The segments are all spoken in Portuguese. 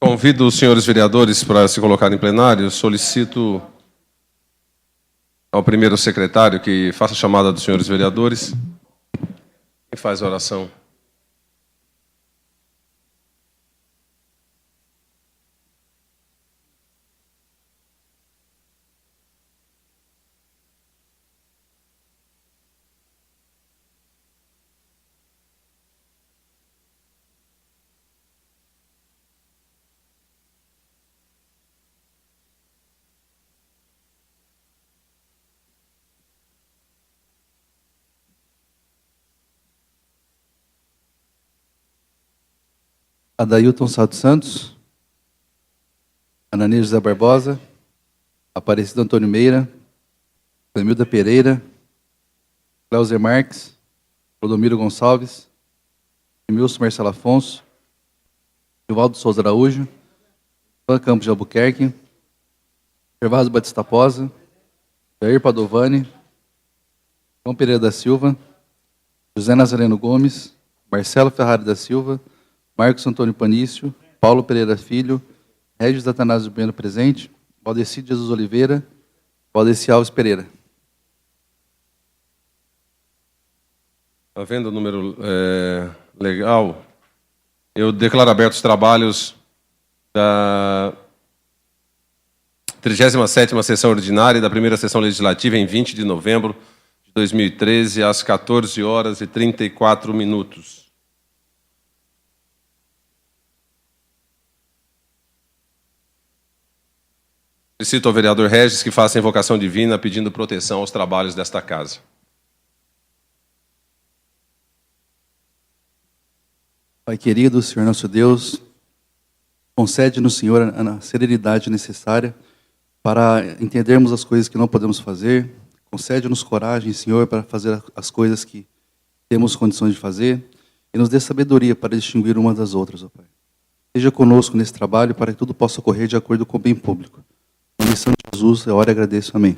Convido os senhores vereadores para se colocar em plenário. Solicito ao primeiro secretário que faça a chamada dos senhores vereadores e faz a oração. Adailton Salto Santos, Ananias José Barbosa, Aparecido Antônio Meira, Clemilda Pereira, Cleuser Marques, Rodomiro Gonçalves, Emilson Marcelo Afonso, Givaldo Souza Araújo, Ivan Campos de Albuquerque, Gervásio Batista Posa, Jair Padovani, João Pereira da Silva, José Nazareno Gomes, Marcelo Ferrari da Silva, Marcos Antônio Panício, Paulo Pereira Filho, Regis Atanásio Bueno presente, Valdeci de Jesus Oliveira, Valdeci Alves Pereira. Havendo o número legal, eu declaro abertos os trabalhos da 37ª sessão ordinária e da primeira sessão legislativa em 20 de novembro de 2013, às 14h34. Solicito ao vereador Regis que faça a invocação divina pedindo proteção aos trabalhos desta casa. Pai querido, Senhor nosso Deus, concede-nos, Senhor, a serenidade necessária para entendermos as coisas que não podemos fazer. Concede-nos coragem, Senhor, para fazer as coisas que temos condições de fazer. E nos dê sabedoria para distinguir uma das outras, ó Pai. Seja conosco nesse trabalho para que tudo possa ocorrer de acordo com o bem público. Em missão de Jesus, eu oro e agradeço. Amém.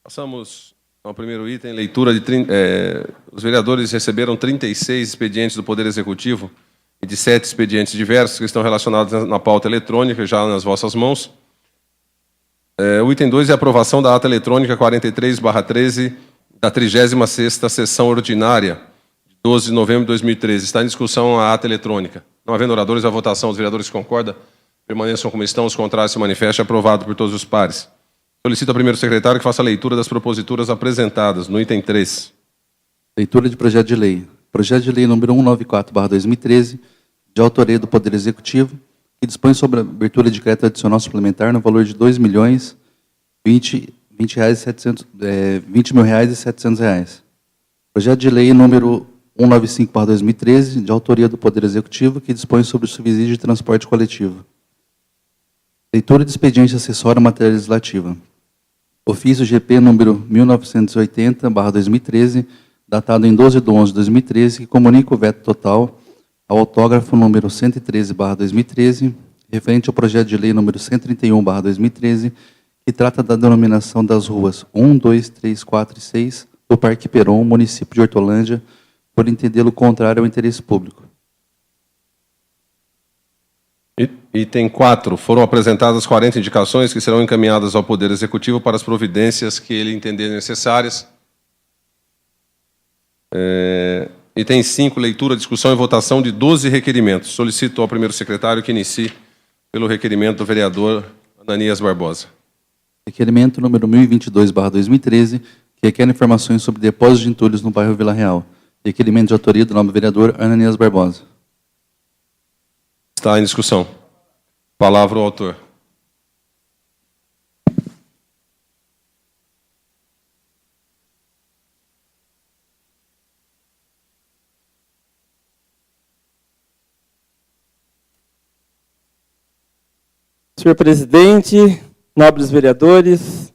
Passamos ao primeiro item, leitura de... os vereadores receberam 36 expedientes do Poder Executivo e de 7 expedientes diversos que estão relacionados na pauta eletrônica, já nas vossas mãos. O item 2 é a aprovação da ata eletrônica 43/13 da 36ª sessão ordinária, de 12 de novembro de 2013. Está em discussão a ata eletrônica. Não havendo oradores, a votação. Os vereadores que concordam permaneçam como estão, os contrários se manifestem. Aprovado por todos os pares. Solicito ao primeiro secretário que faça a leitura das proposituras apresentadas no item 3. Leitura de projeto de lei. Projeto de lei número 194/2013, de autoria do Poder Executivo, que dispõe sobre a abertura de crédito adicional suplementar no valor de R$ 2.020.700. Projeto de lei número 195/2013, de autoria do Poder Executivo, que dispõe sobre o subsídio de transporte coletivo. Leitura de expediente acessório à matéria legislativa. Ofício GP número 1980/2013, datado em 12 de 11 de 2013, que comunica o veto total ao autógrafo número 113/2013, referente ao projeto de lei número 131/2013, que trata da denominação das ruas 1, 2, 3, 4 e 6 do Parque Peron, município de Hortolândia, por entendê-lo contrário ao interesse público. Item 4. Foram apresentadas 40 indicações que serão encaminhadas ao Poder Executivo para as providências que ele entender necessárias. Item 5. Leitura, discussão e votação de 12 requerimentos. Solicito ao primeiro secretário que inicie pelo requerimento do vereador Ananias Barbosa. Requerimento número 1022/2013, que requer informações sobre depósitos de entulhos no bairro Vila Real. Requerimento de autoria do nobre vereador Ananias Barbosa. Está em discussão. Palavra ao autor. Senhor presidente, nobres vereadores,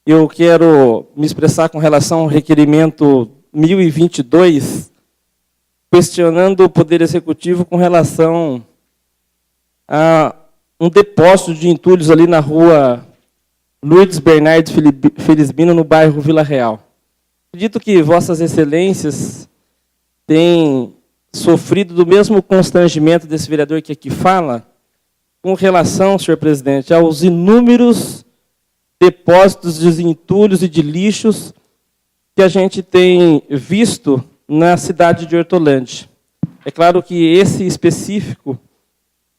eu quero me expressar com relação ao requerimento 1022, questionando o Poder Executivo com relação a um depósito de entulhos ali na rua Lourdes Bernardes Felizmino, no bairro Vila Real. Acredito que Vossas Excelências têm sofrido do mesmo constrangimento desse vereador que aqui fala, com relação, senhor presidente, aos inúmeros depósitos de entulhos e de lixos que a gente tem visto na cidade de Hortolândia. É claro que esse específico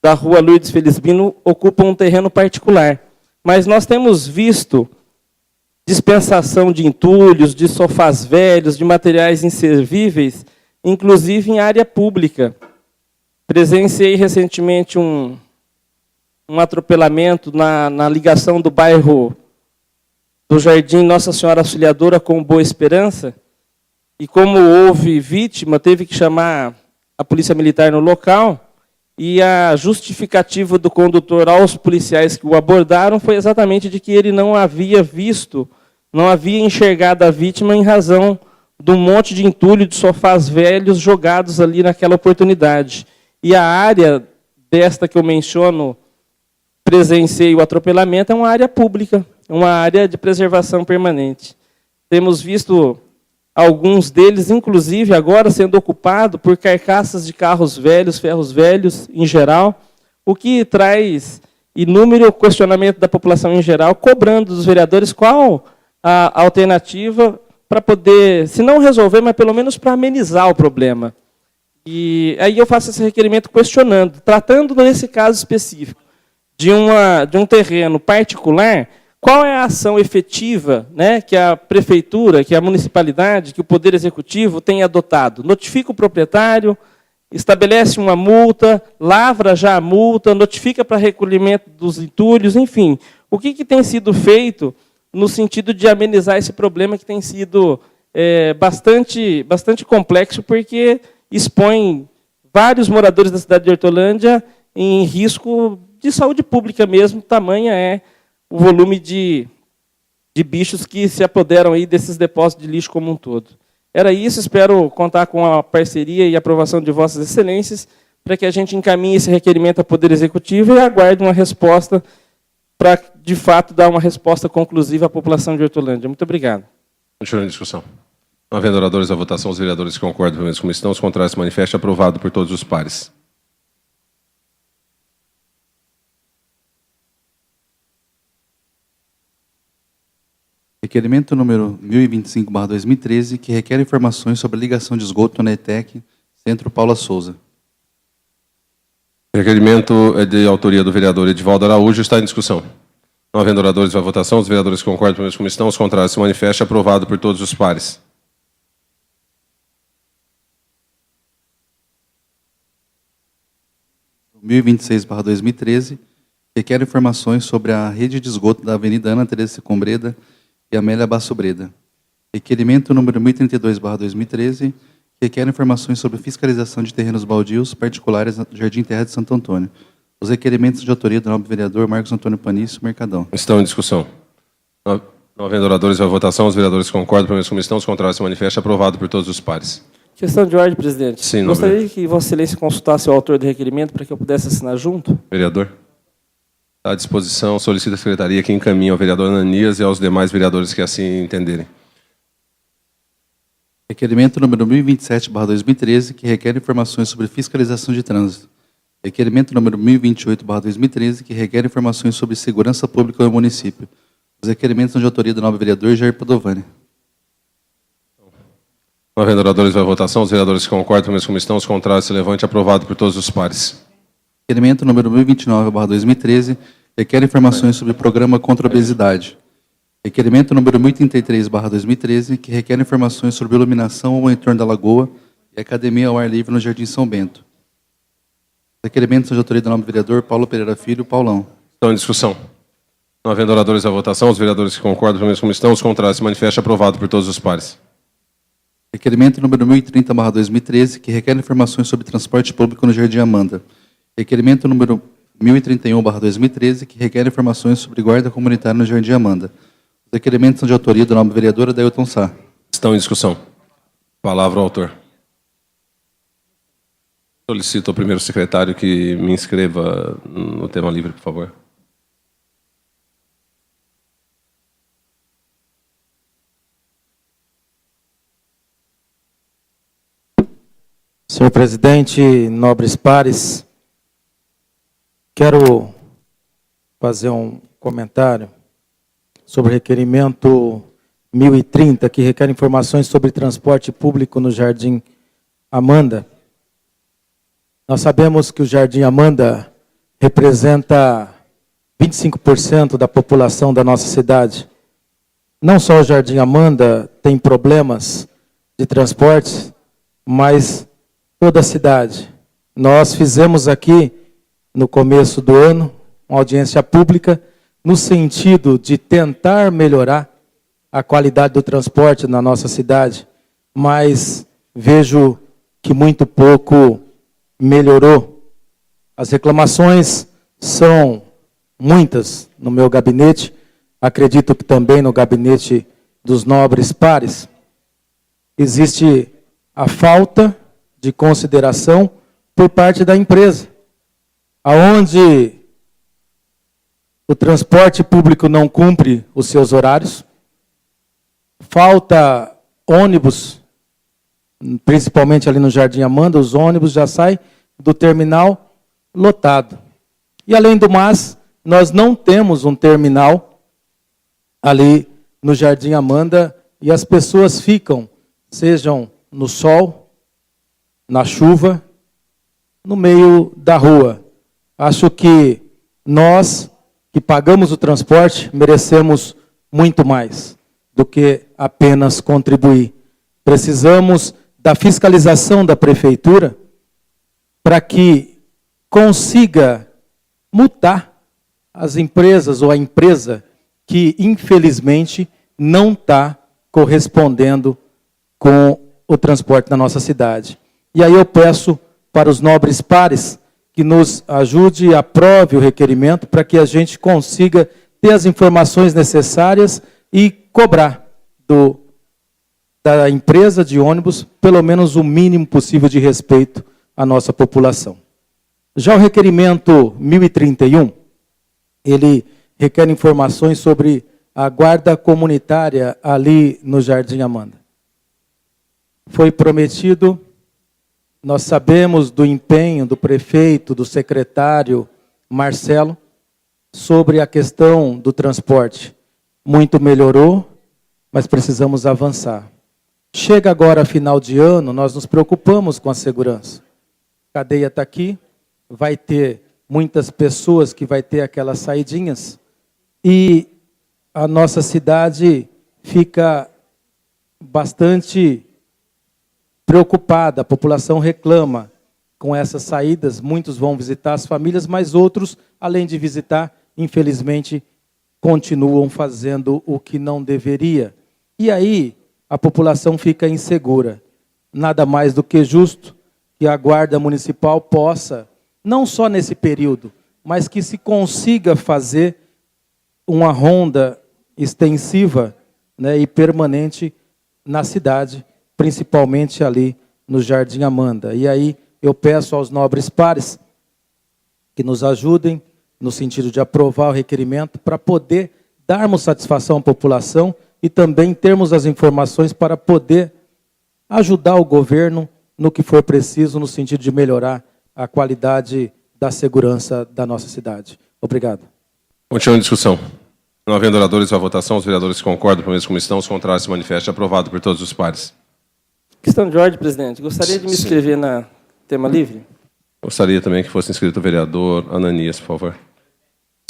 da rua Lourdes Felizbino ocupa um terreno particular, mas nós temos visto dispensação de entulhos, de sofás velhos, de materiais inservíveis, inclusive em área pública. Presenciei recentemente um atropelamento na ligação do bairro do Jardim Nossa Senhora Auxiliadora com Boa Esperança, e como houve vítima, teve que chamar a polícia militar no local, e a justificativa do condutor aos policiais que o abordaram foi exatamente de que ele não havia visto, não havia enxergado a vítima em razão de um monte de entulho de sofás velhos jogados ali naquela oportunidade. E a área desta que eu menciono, presenciei o atropelamento, é uma área pública, uma área de preservação permanente. Temos visto alguns deles, inclusive, agora sendo ocupado por carcaças de carros velhos, ferros velhos, em geral, o que traz inúmero questionamento da população em geral, cobrando dos vereadores qual a alternativa para poder, se não resolver, mas pelo menos para amenizar o problema. E aí eu faço esse requerimento questionando, tratando nesse caso específico de um terreno particular, qual é a ação efetiva, né, que a prefeitura, que a municipalidade, que o Poder Executivo tem adotado? Notifica o proprietário, estabelece uma multa, lavra já a multa, notifica para recolhimento dos entulhos, enfim. O que tem sido feito no sentido de amenizar esse problema que tem sido bastante complexo, porque expõe vários moradores da cidade de Hortolândia em risco de saúde pública mesmo, tamanha é o volume de bichos que se apoderam aí desses depósitos de lixo como um todo. Era isso, espero contar com a parceria e aprovação de vossas excelências para que a gente encaminhe esse requerimento ao Poder Executivo e aguarde uma resposta para, de fato, dar uma resposta conclusiva à população de Hortolândia. Muito obrigado. Continuando a discussão. Não havendo oradores à votação, os vereadores que concordam com a como estão, os contrários se manifestam. Aprovado por todos os pares. Requerimento número 1025/2013, que requer informações sobre a ligação de esgoto na ETEC, Centro Paula Souza. Requerimento é de autoria do vereador Edivaldo Araújo, está em discussão. Não havendo oradores à votação, os vereadores que concordam com a como estão, os contrários se manifestam. Aprovado por todos os pares. O 1026/2013, requer informações sobre a rede de esgoto da Avenida Ana Teresa Combreda e Amélia Basso Breda. Requerimento número 1032/2013, que requer informações sobre fiscalização de terrenos baldios particulares no Jardim Terra de Santo Antônio. Os requerimentos de autoria do nobre vereador Marcos Antônio Panício Mercadão. Estão em discussão. Não havendo oradores à votação, os vereadores que concordam com a como estão, os contrários se manifestam. Aprovado por todos os pares. Questão de ordem, presidente. Sim, gostaria que Vossa Excelência consultasse o autor do requerimento para que eu pudesse assinar junto. Vereador. Está à disposição, solicita a secretaria que encaminhe ao vereador Ananias e aos demais vereadores que assim entenderem. Requerimento número 1027/2013, que requer informações sobre fiscalização de trânsito. Requerimento número 1028/2013, que requer informações sobre segurança pública no município. Os requerimentos são de autoria do nobre vereador Jair Padovani. Não havendo oradores à votação, os vereadores que concordam com a como estão, os contrários se levante. Aprovado por todos os pares. Requerimento número 1029/2013, requer informações sobre o programa contra a obesidade. Requerimento número 1033/2013, que requer informações sobre iluminação ao entorno da lagoa e academia ao ar livre no Jardim São Bento. Requerimentos são de autoria do nobre vereador Paulo Pereira Filho, Paulão. Estão em discussão. Não havendo oradores à votação, os vereadores que concordam com a como estão, os contrários se manifestam. Aprovado por todos os pares. Requerimento número 1030/2013, que requer informações sobre transporte público no Jardim Amanda. Requerimento número 1031/2013, que requer informações sobre guarda comunitária no Jardim Amanda. Os requerimentos são de autoria do nobre vereador Adailton Sá. Estão em discussão. Palavra ao autor. Solicito ao primeiro secretário que me inscreva no tema livre, por favor. Senhor presidente, nobres pares, quero fazer um comentário sobre o requerimento 1030, que requer informações sobre transporte público no Jardim Amanda. Nós sabemos que o Jardim Amanda representa 25% da população da nossa cidade. Não só o Jardim Amanda tem problemas de transporte, mas toda a cidade. Nós fizemos aqui, no começo do ano, uma audiência pública, no sentido de tentar melhorar a qualidade do transporte na nossa cidade, mas vejo que muito pouco melhorou. As reclamações são muitas no meu gabinete, acredito que também no gabinete dos nobres pares. Existe a falta de consideração por parte da empresa, aonde o transporte público não cumpre os seus horários, falta ônibus, principalmente ali no Jardim Amanda, os ônibus já saem do terminal lotado. E além do mais, nós não temos um terminal ali no Jardim Amanda e as pessoas ficam, sejam no sol, na chuva, no meio da rua. Acho que nós, que pagamos o transporte, merecemos muito mais do que apenas contribuir. Precisamos da fiscalização da prefeitura para que consiga multar as empresas ou a empresa que, infelizmente, não está correspondendo com o transporte na nossa cidade. E aí eu peço para os nobres pares que nos ajude e aprove o requerimento para que a gente consiga ter as informações necessárias e cobrar da empresa de ônibus pelo menos o mínimo possível de respeito à nossa população. Já o requerimento 1031, ele requer informações sobre a guarda comunitária ali no Jardim Amanda. Foi prometido. Nós sabemos do empenho do prefeito, do secretário Marcelo, sobre a questão do transporte. Muito melhorou, mas precisamos avançar. Chega agora final de ano, nós nos preocupamos com a segurança. A cadeia está aqui, vai ter muitas pessoas que vai ter aquelas saidinhas, e a nossa cidade fica bastante preocupada, a população reclama com essas saídas, muitos vão visitar as famílias, mas outros, além de visitar, infelizmente, continuam fazendo o que não deveria. E aí, a população fica insegura. Nada mais do que justo que a Guarda Municipal possa, não só nesse período, mas que se consiga fazer uma ronda extensiva, né, e permanente na cidade, principalmente ali no Jardim Amanda. E aí eu peço aos nobres pares que nos ajudem no sentido de aprovar o requerimento para poder darmos satisfação à população e também termos as informações para poder ajudar o governo no que for preciso no sentido de melhorar a qualidade da segurança da nossa cidade. Obrigado. Continuando a discussão. Não havendo oradores à votação, os vereadores que concordam com a mesma comissão, os contrários se manifestam. Aprovado por todos os pares. Questão de ordem, presidente. Gostaria de me inscrever na tema livre? Gostaria também que fosse inscrito o vereador Ananias, por favor.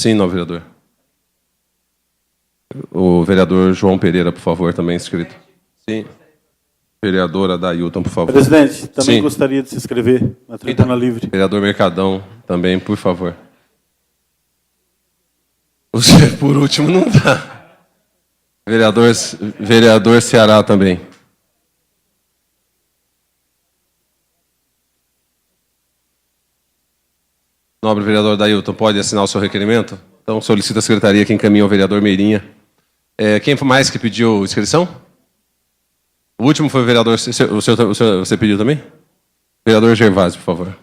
Sim, não, vereador. O vereador João Pereira, por favor, também inscrito. Sim. Vereadora Dailton, por favor. Presidente, também Sim. gostaria de se inscrever na tribuna livre. Vereador Mercadão, também, por favor. Você, por último, não dá. Vereador Ceará também. Nobre vereador Dailton, pode assinar o seu requerimento? Então, solicito a secretaria que encaminhe ao vereador Meirinha. Quem mais que pediu inscrição? O último foi o vereador... Você pediu também? Vereador Gervásio, por favor.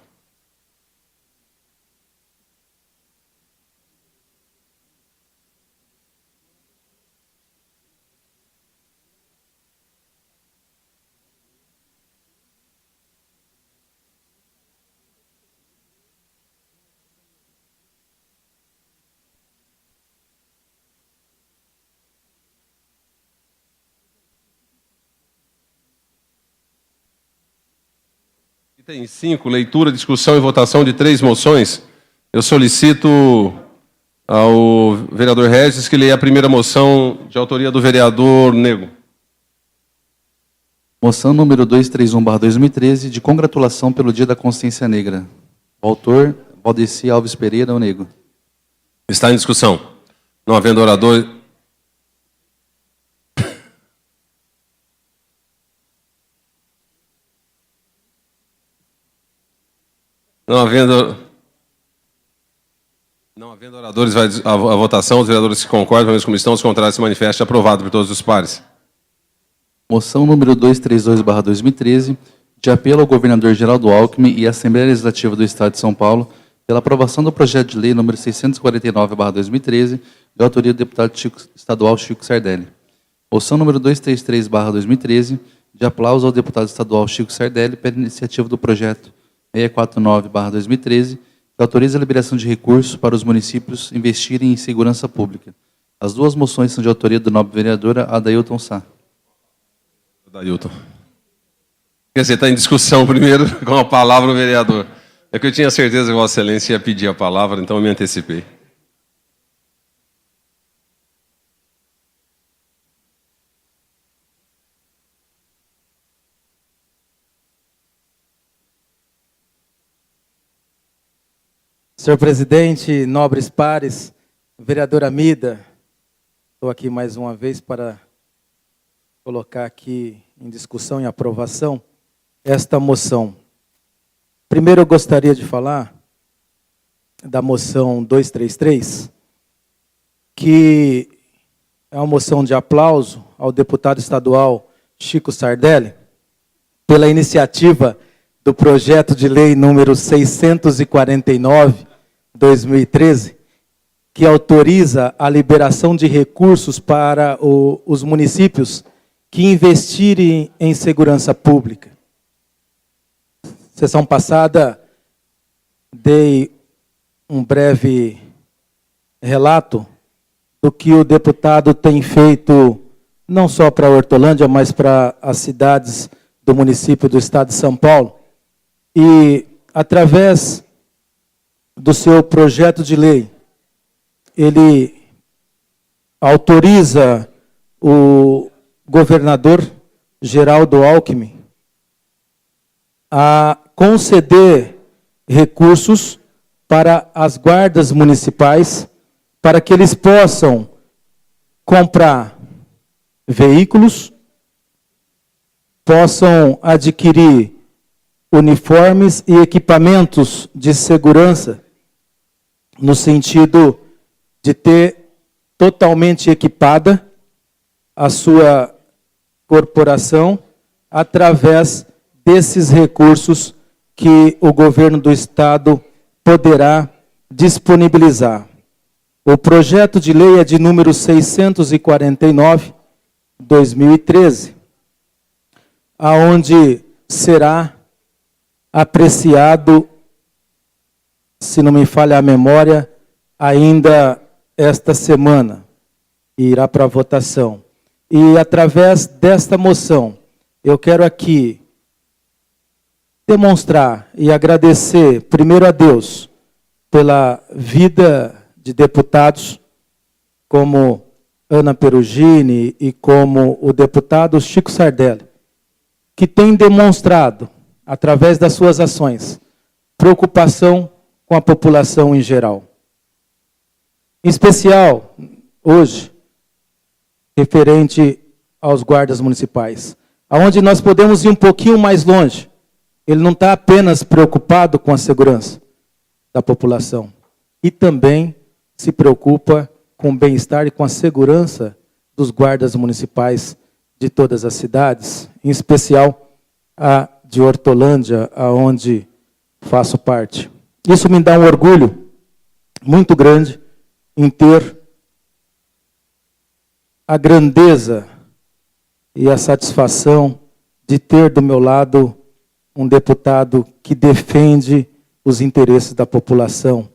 Item 5, leitura, discussão e votação de 3 moções. Eu solicito ao vereador Regis que leia a primeira moção de autoria do vereador Nego. Moção número 231/2013, de congratulação pelo Dia da Consciência Negra. Autor, Valdeci Alves Pereira, o Nego. Está em discussão. Não havendo orador... Não havendo oradores, vai a votação. Os vereadores que concordam, permaneçam como estão. Os contrários se manifestem. Aprovado por todos os pares. Moção número 232/2013, de apelo ao governador Geraldo Alckmin e à Assembleia Legislativa do Estado de São Paulo pela aprovação do projeto de lei número 649/2013, de autoria do deputado estadual Chico Sardelli. Moção número 233/2013, de aplauso ao deputado estadual Chico Sardelli pela iniciativa do projeto 649/2013, que autoriza a liberação de recursos para os municípios investirem em segurança pública. As 2 moções são de autoria do nobre vereador Adailton Sá. Adailton. Quer dizer, está em discussão primeiro com a palavra o vereador. É que eu tinha certeza que Vossa Excelência ia pedir a palavra, então eu me antecipei. Senhor presidente, nobres pares, vereadora Mida, estou aqui mais uma vez para colocar aqui em discussão e aprovação esta moção. Primeiro eu gostaria de falar da moção 233, que é uma moção de aplauso ao deputado estadual Chico Sardelli pela iniciativa do projeto de lei número 649/2013, que autoriza a liberação de recursos para os municípios que investirem em segurança pública. Sessão passada, dei um breve relato do que o deputado tem feito, não só para Hortolândia, mas para as cidades do município do estado de São Paulo. E, através do seu projeto de lei, ele autoriza o governador Geraldo Alckmin a conceder recursos para as guardas municipais, para que eles possam comprar veículos, possam adquirir uniformes e equipamentos de segurança, no sentido de ter totalmente equipada a sua corporação através desses recursos que o governo do estado poderá disponibilizar. O projeto de lei é de número 649/2013, aonde será apreciado, se não me falha a memória, ainda esta semana, e irá para votação. E através desta moção, eu quero aqui demonstrar e agradecer, primeiro a Deus, pela vida de deputados, como Ana Perugini e como o deputado Chico Sardelli, que tem demonstrado, através das suas ações, preocupação com a população em geral. Em especial, hoje, referente aos guardas municipais, aonde nós podemos ir um pouquinho mais longe. Ele não está apenas preocupado com a segurança da população, e também se preocupa com o bem-estar e com a segurança dos guardas municipais de todas as cidades, em especial a de Hortolândia, aonde faço parte. Isso me dá um orgulho muito grande em ter a grandeza e a satisfação de ter do meu lado um deputado que defende os interesses da população.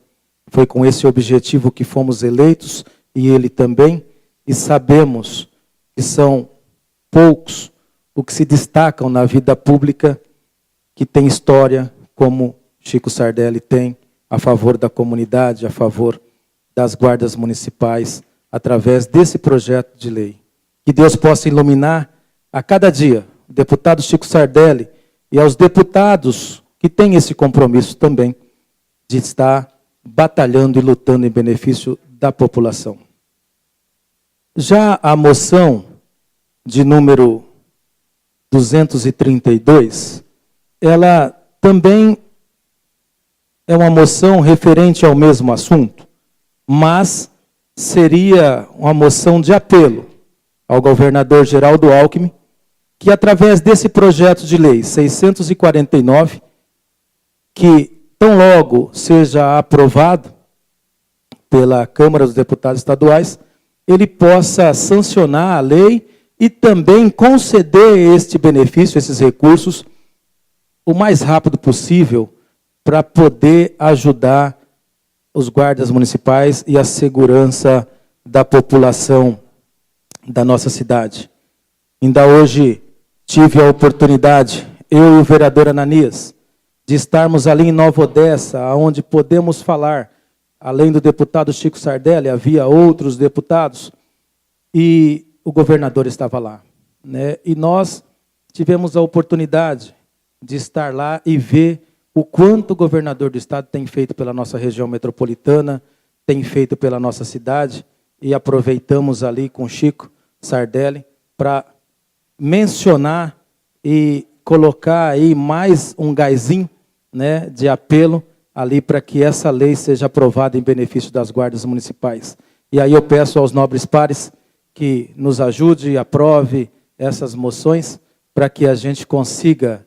Foi com esse objetivo que fomos eleitos, e ele também, e sabemos que são poucos os que se destacam na vida pública, que tem história, como Chico Sardelli tem, a favor da comunidade, a favor das guardas municipais, através desse projeto de lei. Que Deus possa iluminar a cada dia o deputado Chico Sardelli e aos deputados que têm esse compromisso também de estar batalhando e lutando em benefício da população. Já a moção de número 232, ela também é uma moção referente ao mesmo assunto, mas seria uma moção de apelo ao governador Geraldo Alckmin, que através desse projeto de lei 649, que tão logo seja aprovado pela Câmara dos Deputados Estaduais, ele possa sancionar a lei e também conceder este benefício, esses recursos, o mais rápido possível, para poder ajudar os guardas municipais e a segurança da população da nossa cidade. Ainda hoje tive a oportunidade, eu e o vereador Ananias, de estarmos ali em Nova Odessa, onde podemos falar, além do deputado Chico Sardelli, havia outros deputados, e o governador estava lá, né? E nós tivemos a oportunidade de estar lá e ver o quanto o governador do estado tem feito pela nossa região metropolitana, tem feito pela nossa cidade, e aproveitamos ali com Chico Sardelli para mencionar e colocar aí mais um gásinho, né, de apelo ali para que essa lei seja aprovada em benefício das guardas municipais. E aí eu peço aos nobres pares que nos ajude e aprove essas moções para que a gente consiga,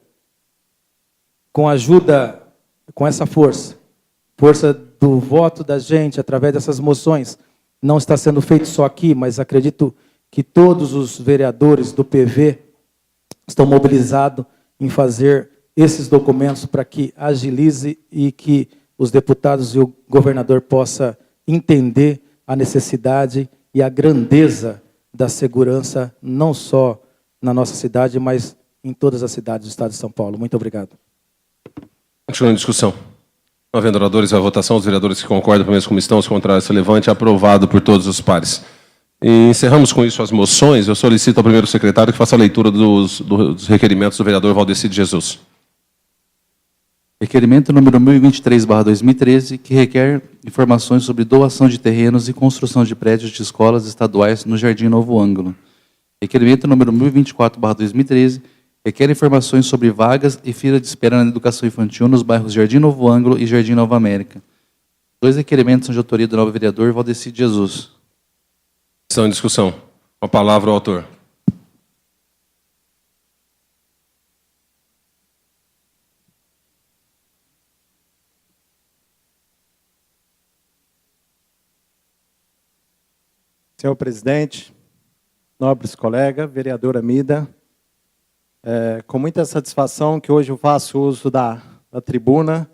com a ajuda, com essa força do voto da gente, através dessas moções, não está sendo feito só aqui, mas acredito que todos os vereadores do PV estão mobilizados em fazer esses documentos para que agilize e que os deputados e o governador possam entender a necessidade e a grandeza da segurança, não só na nossa cidade, mas em todas as cidades do estado de São Paulo. Muito obrigado. Continuando a discussão. Não havendo oradores, a votação, os vereadores que concordam, permaneçam como estão, os contrários se levante, aprovado por todos os pares. E encerramos com isso as moções. Eu solicito ao primeiro secretário que faça a leitura dos requerimentos do vereador Valdeci de Jesus. Requerimento número 1023/2013, que requer informações sobre doação de terrenos e construção de prédios de escolas estaduais no Jardim Novo Ângulo. Requerimento número 1024/2013, requer informações sobre vagas e fila de espera na educação infantil nos bairros Jardim Novo Ângulo e Jardim Nova América. Dois requerimentos são de autoria do novo vereador Valdeci de Jesus. Estão em discussão. Com a palavra o autor. Senhor presidente, nobres colegas, vereadora Mida, com muita satisfação que hoje eu faço uso da tribuna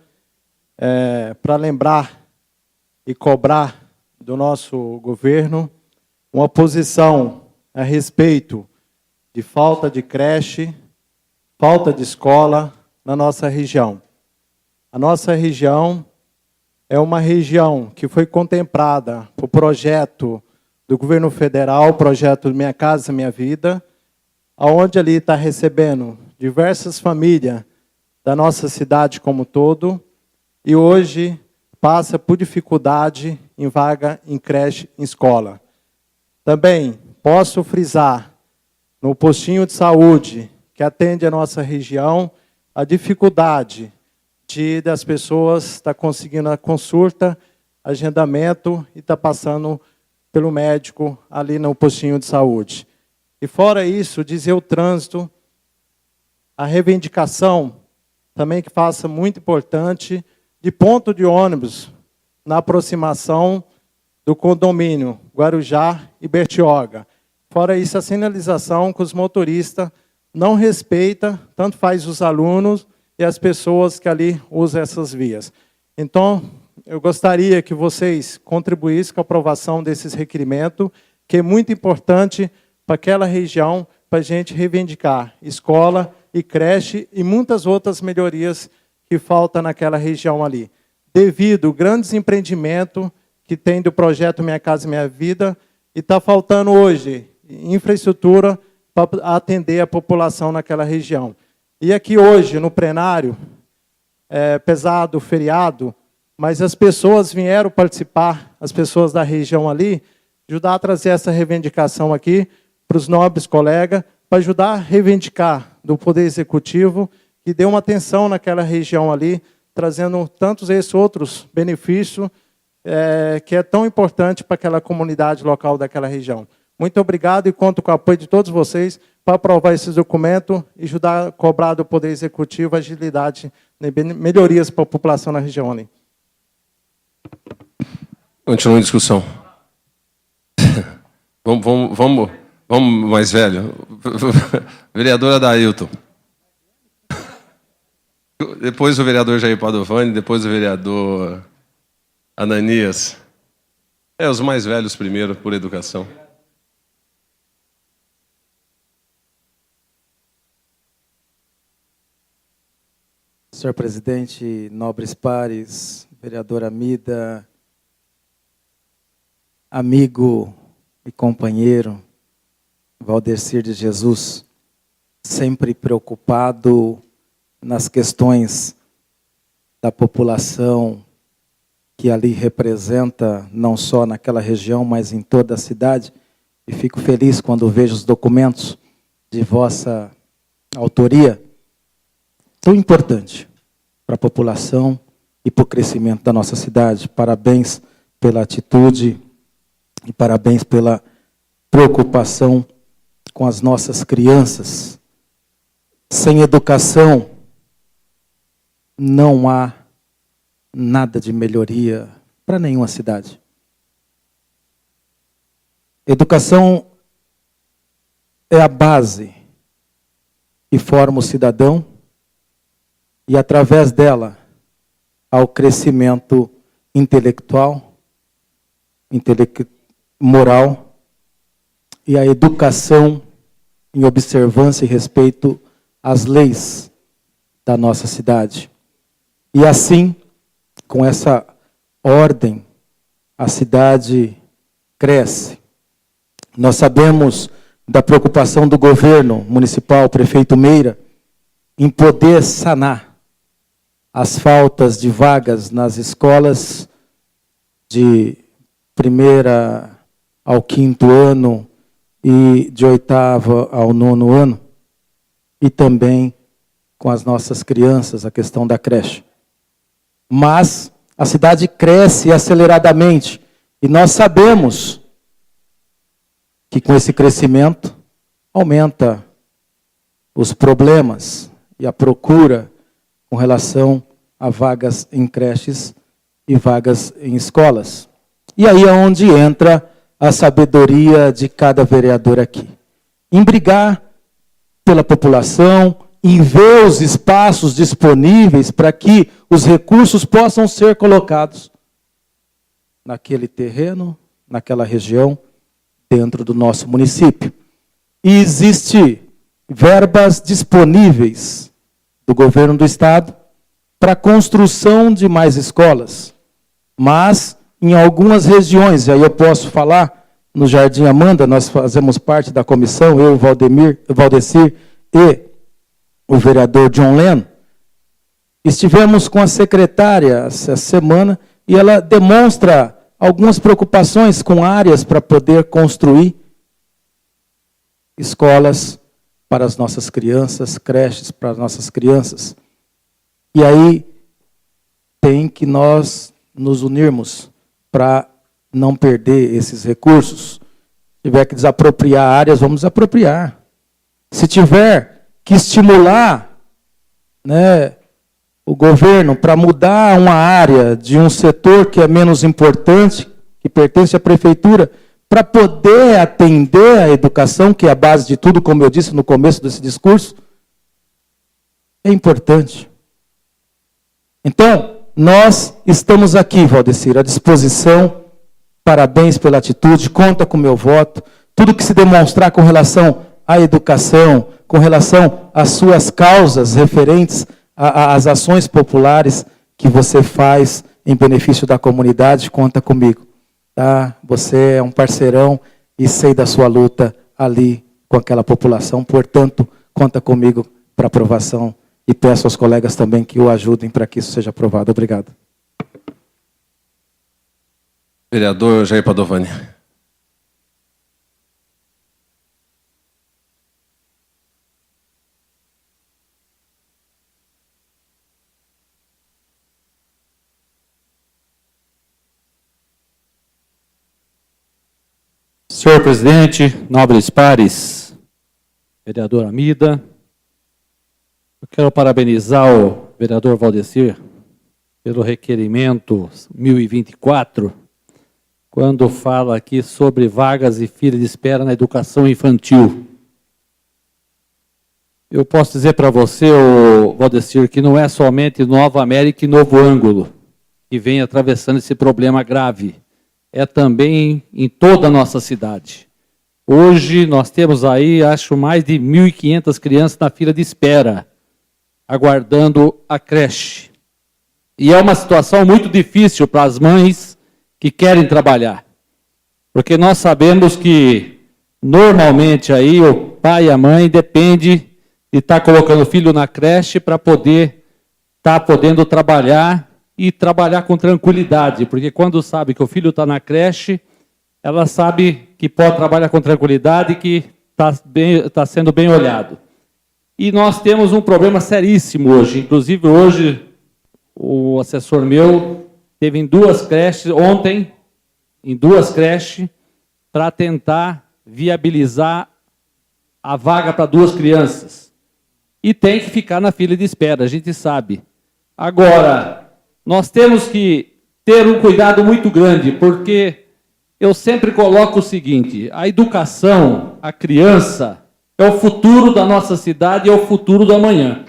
para lembrar e cobrar do nosso governo uma posição a respeito de falta de creche, falta de escola na nossa região. A nossa região é uma região que foi contemplada por projeto do governo federal, projeto Minha Casa Minha Vida, onde ali está recebendo diversas famílias da nossa cidade como todo, e hoje passa por dificuldade em vaga em creche, em escola. Também posso frisar, no postinho de saúde que atende a nossa região, a dificuldade das pessoas estar conseguindo a consulta, agendamento e estar passando pelo médico ali no postinho de saúde. E fora isso, dizer o trânsito, a reivindicação também que faça muito importante de ponto de ônibus na aproximação do condomínio Guarujá e Bertioga. Fora isso, a sinalização que os motoristas não respeitam, tanto faz os alunos e as pessoas que ali usam essas vias. Então, eu gostaria que vocês contribuíssem com a aprovação desses requerimentos, que é muito importante para aquela região para a gente reivindicar escola e creche e muitas outras melhorias que faltam naquela região ali. Devido a grandes empreendimentos que tem do projeto Minha Casa Minha Vida, e está faltando hoje infraestrutura para atender a população naquela região. E aqui hoje, no plenário, pesado o feriado, mas as pessoas vieram participar, as pessoas da região ali, ajudar a trazer essa reivindicação aqui para os nobres colegas, para ajudar a reivindicar do Poder Executivo, que dê uma atenção naquela região ali, trazendo tantos esses outros benefícios que é tão importante para aquela comunidade local daquela região. Muito obrigado e conto com o apoio de todos vocês para aprovar esses documentos e ajudar a cobrar do Poder Executivo agilidade e melhorias para a população na região ali. Continua a discussão. Vamos mais velho. Vereador Adailton. Depois o vereador Jair Padovani, depois o vereador Ananias. Os mais velhos primeiro, por educação. Senhor presidente, nobres pares, vereador Amida, amigo e companheiro Valdecir de Jesus, sempre preocupado nas questões da população que ali representa, não só naquela região, mas em toda a cidade. E fico feliz quando vejo os documentos de vossa autoria, tão importante para a população e para o crescimento da nossa cidade. Parabéns pela atitude e parabéns pela preocupação com as nossas crianças. Sem educação, não há nada de melhoria para nenhuma cidade. Educação é a base que forma o cidadão e, através dela, ao crescimento intelectual, moral e a educação em observância e respeito às leis da nossa cidade. E assim, com essa ordem, a cidade cresce. Nós sabemos da preocupação do governo municipal, prefeito Meira, em poder sanar as faltas de vagas nas escolas de 1º ao 5º ano e de 8º ao 9º ano, e também com as nossas crianças, a questão da creche. Mas a cidade cresce aceleradamente e nós sabemos que com esse crescimento aumenta os problemas e a procura com relação a vagas em creches e vagas em escolas. E aí é onde entra a sabedoria de cada vereador aqui. Em brigar pela população, em ver os espaços disponíveis para que os recursos possam ser colocados naquele terreno, naquela região, dentro do nosso município. E existe verbas disponíveis do governo do estado para a construção de mais escolas. Mas, em algumas regiões, e aí eu posso falar, no Jardim Amanda, nós fazemos parte da comissão, eu, Valdecir e o vereador John Leno, estivemos com a secretária essa semana e ela demonstra algumas preocupações com áreas para poder construir escolas para as nossas crianças, creches para as nossas crianças. E aí tem que nós nos unirmos para não perder esses recursos. Se tiver que desapropriar áreas, vamos desapropriar. Se tiver que estimular, o governo para mudar uma área de um setor que é menos importante, que pertence à prefeitura, para poder atender a educação, que é a base de tudo, como eu disse no começo desse discurso, é importante. Então, nós estamos aqui, Valdecir, à disposição. Parabéns pela atitude, conta com o meu voto. Tudo que se demonstrar com relação à educação, com relação às suas causas referentes às ações populares que você faz em benefício da comunidade, conta comigo. Tá? Você é um parceirão e sei da sua luta ali com aquela população, portanto, conta comigo para aprovação e peço aos colegas também que o ajudem para que isso seja aprovado. Obrigado. Vereador Jair Padovani. Senhor presidente, nobres pares, vereador Amida, eu quero parabenizar o vereador Valdecir pelo requerimento 1024, quando fala aqui sobre vagas e fila de espera na educação infantil. Eu posso dizer para você, Valdecir, que não é somente Nova América e Novo Ângulo que vem atravessando esse problema grave. É também em toda a nossa cidade. Hoje nós temos aí, acho, mais de 1.500 crianças na fila de espera, aguardando a creche. E é uma situação muito difícil para as mães que querem trabalhar. Porque nós sabemos que, normalmente, aí o pai e a mãe dependem de estar colocando o filho na creche para poder estar podendo trabalhar e trabalhar com tranquilidade, porque quando sabe que o filho está na creche, ela sabe que pode trabalhar com tranquilidade e que está sendo bem olhado. E nós temos um problema seríssimo hoje, inclusive hoje o assessor meu teve em 2 creches, ontem, em 2 creches, para tentar viabilizar a vaga para 2 crianças. E tem que ficar na fila de espera, a gente sabe. Agora, nós temos que ter um cuidado muito grande, porque eu sempre coloco o seguinte, a educação, a criança, é o futuro da nossa cidade e é o futuro do amanhã.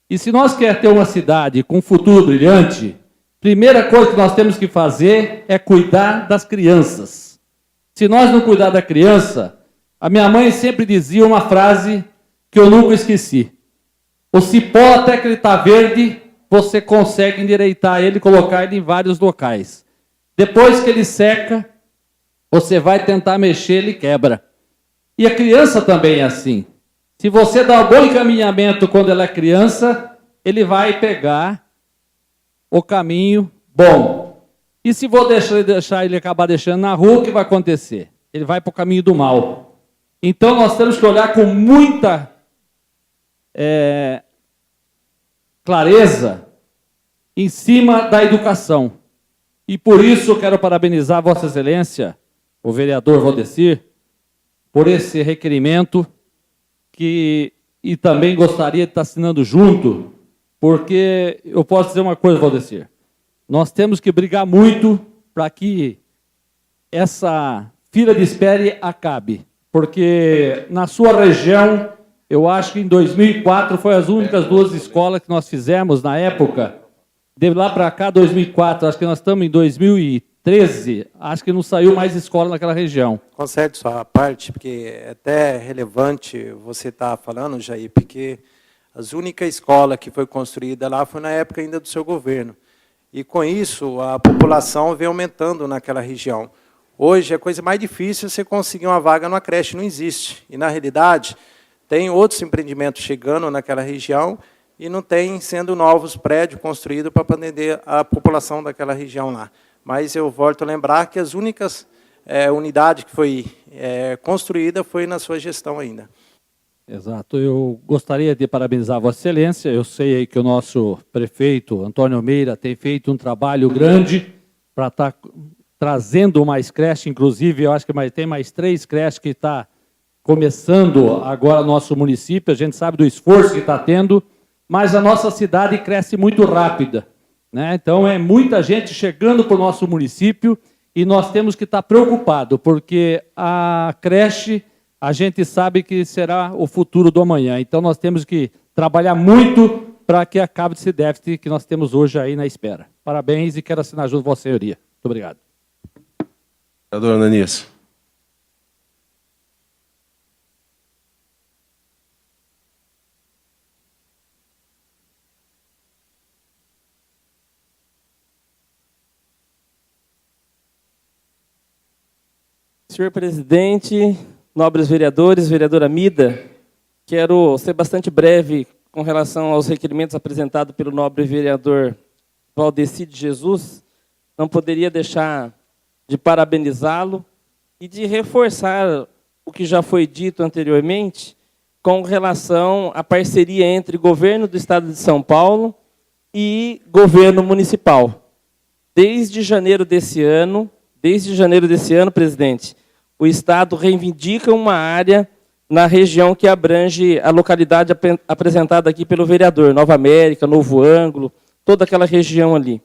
E se nós queremos ter uma cidade com um futuro brilhante, primeira coisa que nós temos que fazer é cuidar das crianças. Se nós não cuidar da criança, a minha mãe sempre dizia uma frase que eu nunca esqueci. O cipó, até que ele está verde, você consegue endireitar ele e colocar ele em vários locais. Depois que ele seca, você vai tentar mexer, ele quebra. E a criança também é assim. Se você dá um bom encaminhamento quando ela é criança, ele vai pegar o caminho bom. E se vou deixar ele acabar deixando na rua, o que vai acontecer? Ele vai para o caminho do mal. Então nós temos que olhar com muita clareza em cima da educação. E por isso eu quero parabenizar Vossa Excelência, o vereador Valdecir, por esse requerimento, e também gostaria de estar assinando junto, porque eu posso dizer uma coisa, Valdecir, nós temos que brigar muito para que essa fila de espera acabe, porque na sua região, eu acho que em 2004 foi as únicas 2 escolas que nós fizemos na época. De lá para cá, 2004, acho que nós estamos em 2013, acho que não saiu mais escola naquela região. Concede sua parte, porque é até relevante você estar falando, Jair, porque as únicas escolas que foi construída lá foi na época ainda do seu governo. E com isso, a população vem aumentando naquela região. Hoje, a coisa mais difícil é você conseguir uma vaga numa creche, não existe. E, na realidade, tem outros empreendimentos chegando naquela região e não tem sendo novos prédios construídos para atender a população daquela região lá. Mas eu volto a lembrar que as únicas unidades que foi construída foi na sua gestão ainda. Exato. Eu gostaria de parabenizar a Vossa Excelência. Eu sei aí que o nosso prefeito, Antônio Meira, tem feito um trabalho grande para estar trazendo mais creche. Inclusive, eu acho que tem mais 3 creches que está começando agora no nosso município. A gente sabe do esforço que está tendo, mas a nossa cidade cresce muito rápida, né? Então, é muita gente chegando para o nosso município e nós temos que estar preocupados, porque a creche, a gente sabe que será o futuro do amanhã. Então, nós temos que trabalhar muito para que acabe esse déficit que nós temos hoje aí na espera. Parabéns e quero assinar junto com Vossa Senhoria. Muito obrigado. Vereador Ananias. Senhor presidente, nobres vereadores, vereadora Mida, quero ser bastante breve com relação aos requerimentos apresentados pelo nobre vereador Valdeci de Jesus. Não poderia deixar de parabenizá-lo e de reforçar o que já foi dito anteriormente com relação à parceria entre governo do Estado de São Paulo e governo municipal. Desde janeiro desse ano, presidente, o Estado reivindica uma área na região que abrange a localidade apresentada aqui pelo vereador, Nova América, Novo Ângulo, toda aquela região ali.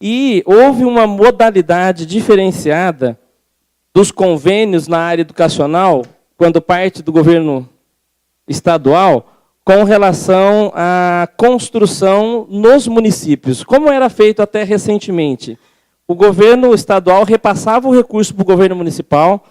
E houve uma modalidade diferenciada dos convênios na área educacional, quando parte do governo estadual, com relação à construção nos municípios, como era feito até recentemente. O governo estadual repassava o recurso para o governo municipal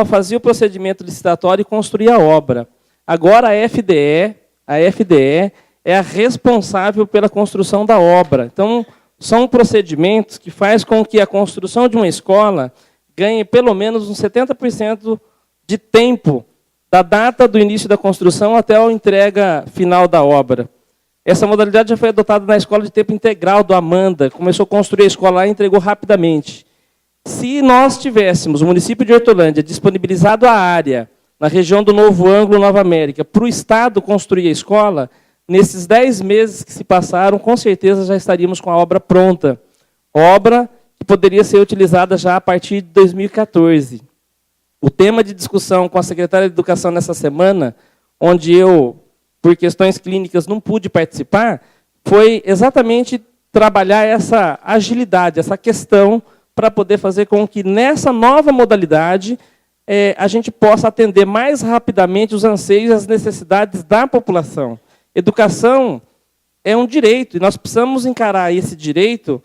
fazia o procedimento licitatório e construía a obra. Agora a FDE é a responsável pela construção da obra. Então, são procedimentos que fazem com que a construção de uma escola ganhe pelo menos uns 70% de tempo da data do início da construção até a entrega final da obra. Essa modalidade já foi adotada na escola de tempo integral do Amanda. Começou a construir a escola lá e entregou rapidamente. Se nós tivéssemos o município de Hortolândia disponibilizado a área na região do Novo Ângulo, Nova América, para o Estado construir a escola, nesses 10 meses que se passaram, com certeza já estaríamos com a obra pronta. Obra que poderia ser utilizada já a partir de 2014. O tema de discussão com a secretária de Educação nessa semana, onde eu, por questões clínicas, não pude participar, foi exatamente trabalhar essa agilidade, essa questão, para poder fazer com que, nessa nova modalidade, a gente possa atender mais rapidamente os anseios e as necessidades da população. Educação é um direito, e nós precisamos encarar esse direito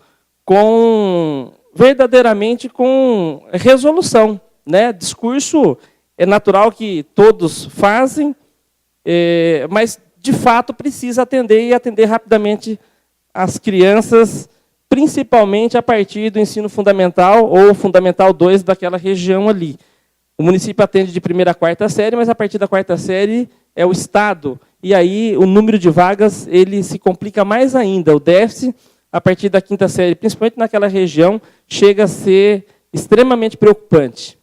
verdadeiramente com resolução. Né? Discurso é natural que todos fazem, mas, de fato, precisa atender e atender rapidamente as crianças, principalmente a partir do ensino fundamental ou fundamental 2 daquela região ali. O município atende de 1ª a 4ª série, mas a partir da 4ª série é o Estado. E aí o número de vagas ele se complica mais ainda. O déficit, a partir da 5ª série, principalmente naquela região, chega a ser extremamente preocupante.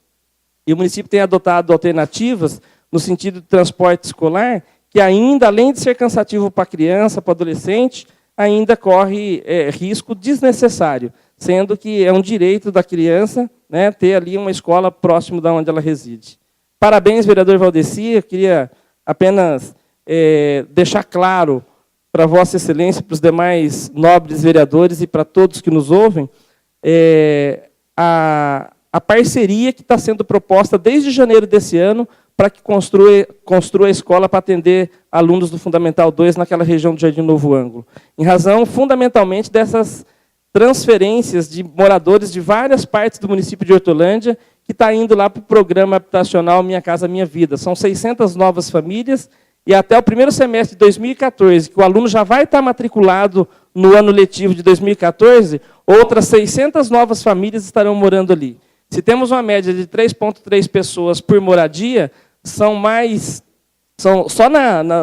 E o município tem adotado alternativas no sentido do transporte escolar, que ainda, além de ser cansativo para a criança, para o adolescente, ainda corre risco desnecessário, sendo que é um direito da criança, né, ter ali uma escola próximo da onde ela reside. Parabéns, vereador Valdeci. Eu queria apenas deixar claro para Vossa Excelência, para os demais nobres vereadores e para todos que nos ouvem, a parceria que está sendo proposta desde janeiro desse ano para que construa a escola para atender alunos do Fundamental 2 naquela região do Jardim Novo Ângulo. Em razão, fundamentalmente, dessas transferências de moradores de várias partes do município de Hortolândia, que está indo lá para o programa habitacional Minha Casa Minha Vida. São 600 novas famílias, e até o primeiro semestre de 2014, que o aluno já vai estar matriculado no ano letivo de 2014, outras 600 novas famílias estarão morando ali. Se temos uma média de 3,3 pessoas por moradia, só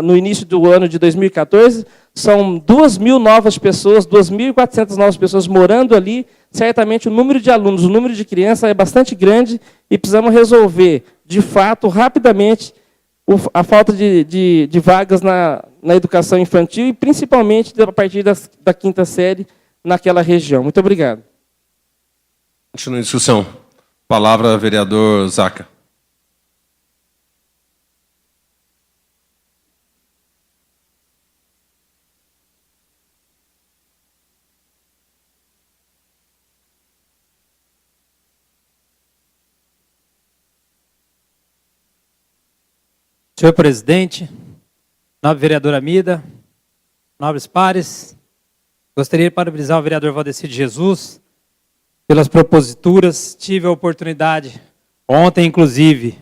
no início do ano de 2014, são 2.000 novas pessoas, 2.400 novas pessoas morando ali. Certamente o número de alunos, o número de crianças é bastante grande e precisamos resolver, de fato, rapidamente, a falta de vagas na educação infantil e, principalmente, a partir da 5ª série naquela região. Muito obrigado. Continua a discussão. Palavra, vereador Zaca. Senhor presidente, nobre vereadora Mida, nobres pares, gostaria de parabenizar o vereador Valdeci de Jesus pelas proposituras. Tive a oportunidade, ontem inclusive,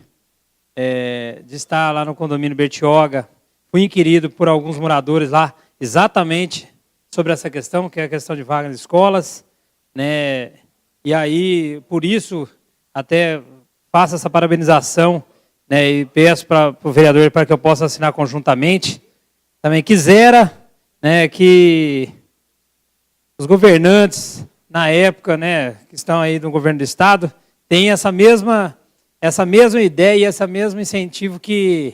de estar lá no condomínio Bertioga. Fui inquirido por alguns moradores lá exatamente sobre essa questão, que é a questão de vagas nas escolas, né? E aí, por isso, até faço essa parabenização, né, e peço para o vereador para que eu possa assinar conjuntamente. Também quisera, né, que os governantes, na época, né, que estão aí no governo do Estado, tenham essa mesma ideia e esse mesmo incentivo que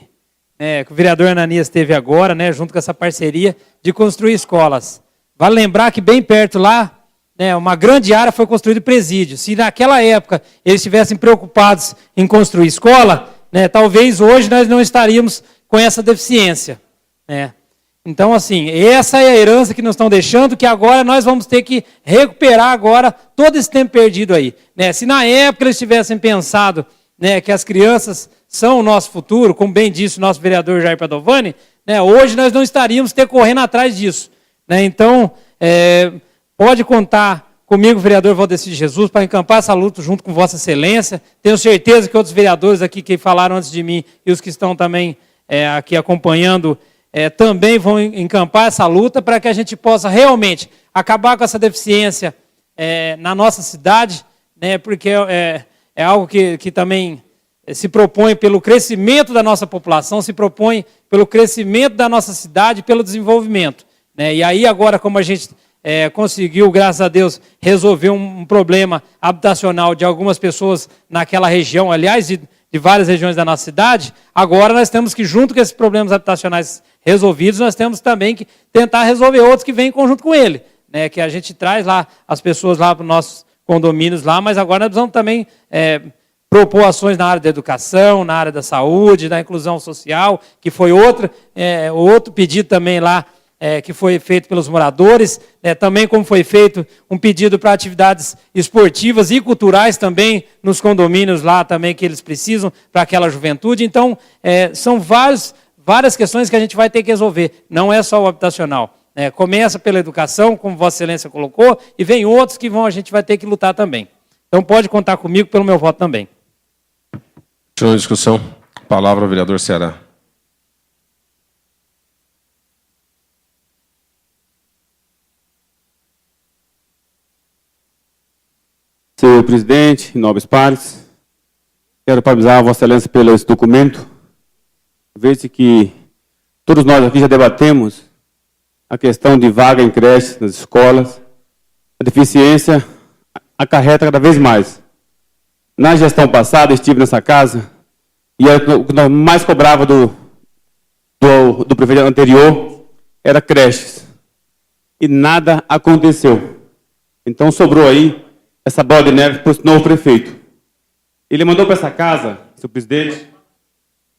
o vereador Ananias teve agora, né, junto com essa parceria, de construir escolas. Vale lembrar que bem perto lá, né, uma grande área foi construído presídio. Se naquela época eles estivessem preocupados em construir escola, né, talvez hoje nós não estaríamos com essa deficiência, né. Então, assim, essa é a herança que nos estão deixando, que agora nós vamos ter que recuperar agora todo esse tempo perdido aí, né. Se na época eles tivessem pensado, né, que as crianças são o nosso futuro, como bem disse o nosso vereador Jair Padovani, né, hoje nós não estaríamos correndo atrás disso, né. Então, pode contar comigo, vereador Valdecir Jesus, para encampar essa luta junto com Vossa Excelência. Tenho certeza que outros vereadores aqui que falaram antes de mim e os que estão também aqui acompanhando também vão encampar essa luta para que a gente possa realmente acabar com essa deficiência na nossa cidade, né, porque é algo que também se propõe pelo crescimento da nossa população, se propõe pelo crescimento da nossa cidade, pelo desenvolvimento, né. E aí agora, como a gente conseguiu, graças a Deus, resolver um problema habitacional de algumas pessoas naquela região, aliás, de várias regiões da nossa cidade, agora nós temos que, junto com esses problemas habitacionais resolvidos, nós temos também que tentar resolver outros que vêm em conjunto com ele, né, que a gente traz lá as pessoas lá para os nossos condomínios lá, mas agora nós precisamos também propor ações na área da educação, na área da saúde, da inclusão social, que foi outro pedido também lá, que foi feito pelos moradores, também como foi feito um pedido para atividades esportivas e culturais também nos condomínios lá também que eles precisam para aquela juventude. Então, são várias questões que a gente vai ter que resolver, não é só o habitacional. Começa pela educação, como Vossa Excelência colocou, e vem outros que a gente vai ter que lutar também. Então, pode contar comigo pelo meu voto também. Continua a discussão. Palavra ao vereador Ceará. Senhor presidente, nobres pares, quero parabenizar a Vossa Excelência pelo esse documento. Veja que todos nós aqui já debatemos a questão de vaga em creches nas escolas. A deficiência acarreta cada vez mais. Na gestão passada, estive nessa casa e o que nós mais cobrava do prefeito anterior era creches. E nada aconteceu. Então sobrou aí essa bola de neve para o novo prefeito. Ele mandou para essa casa, senhor presidente,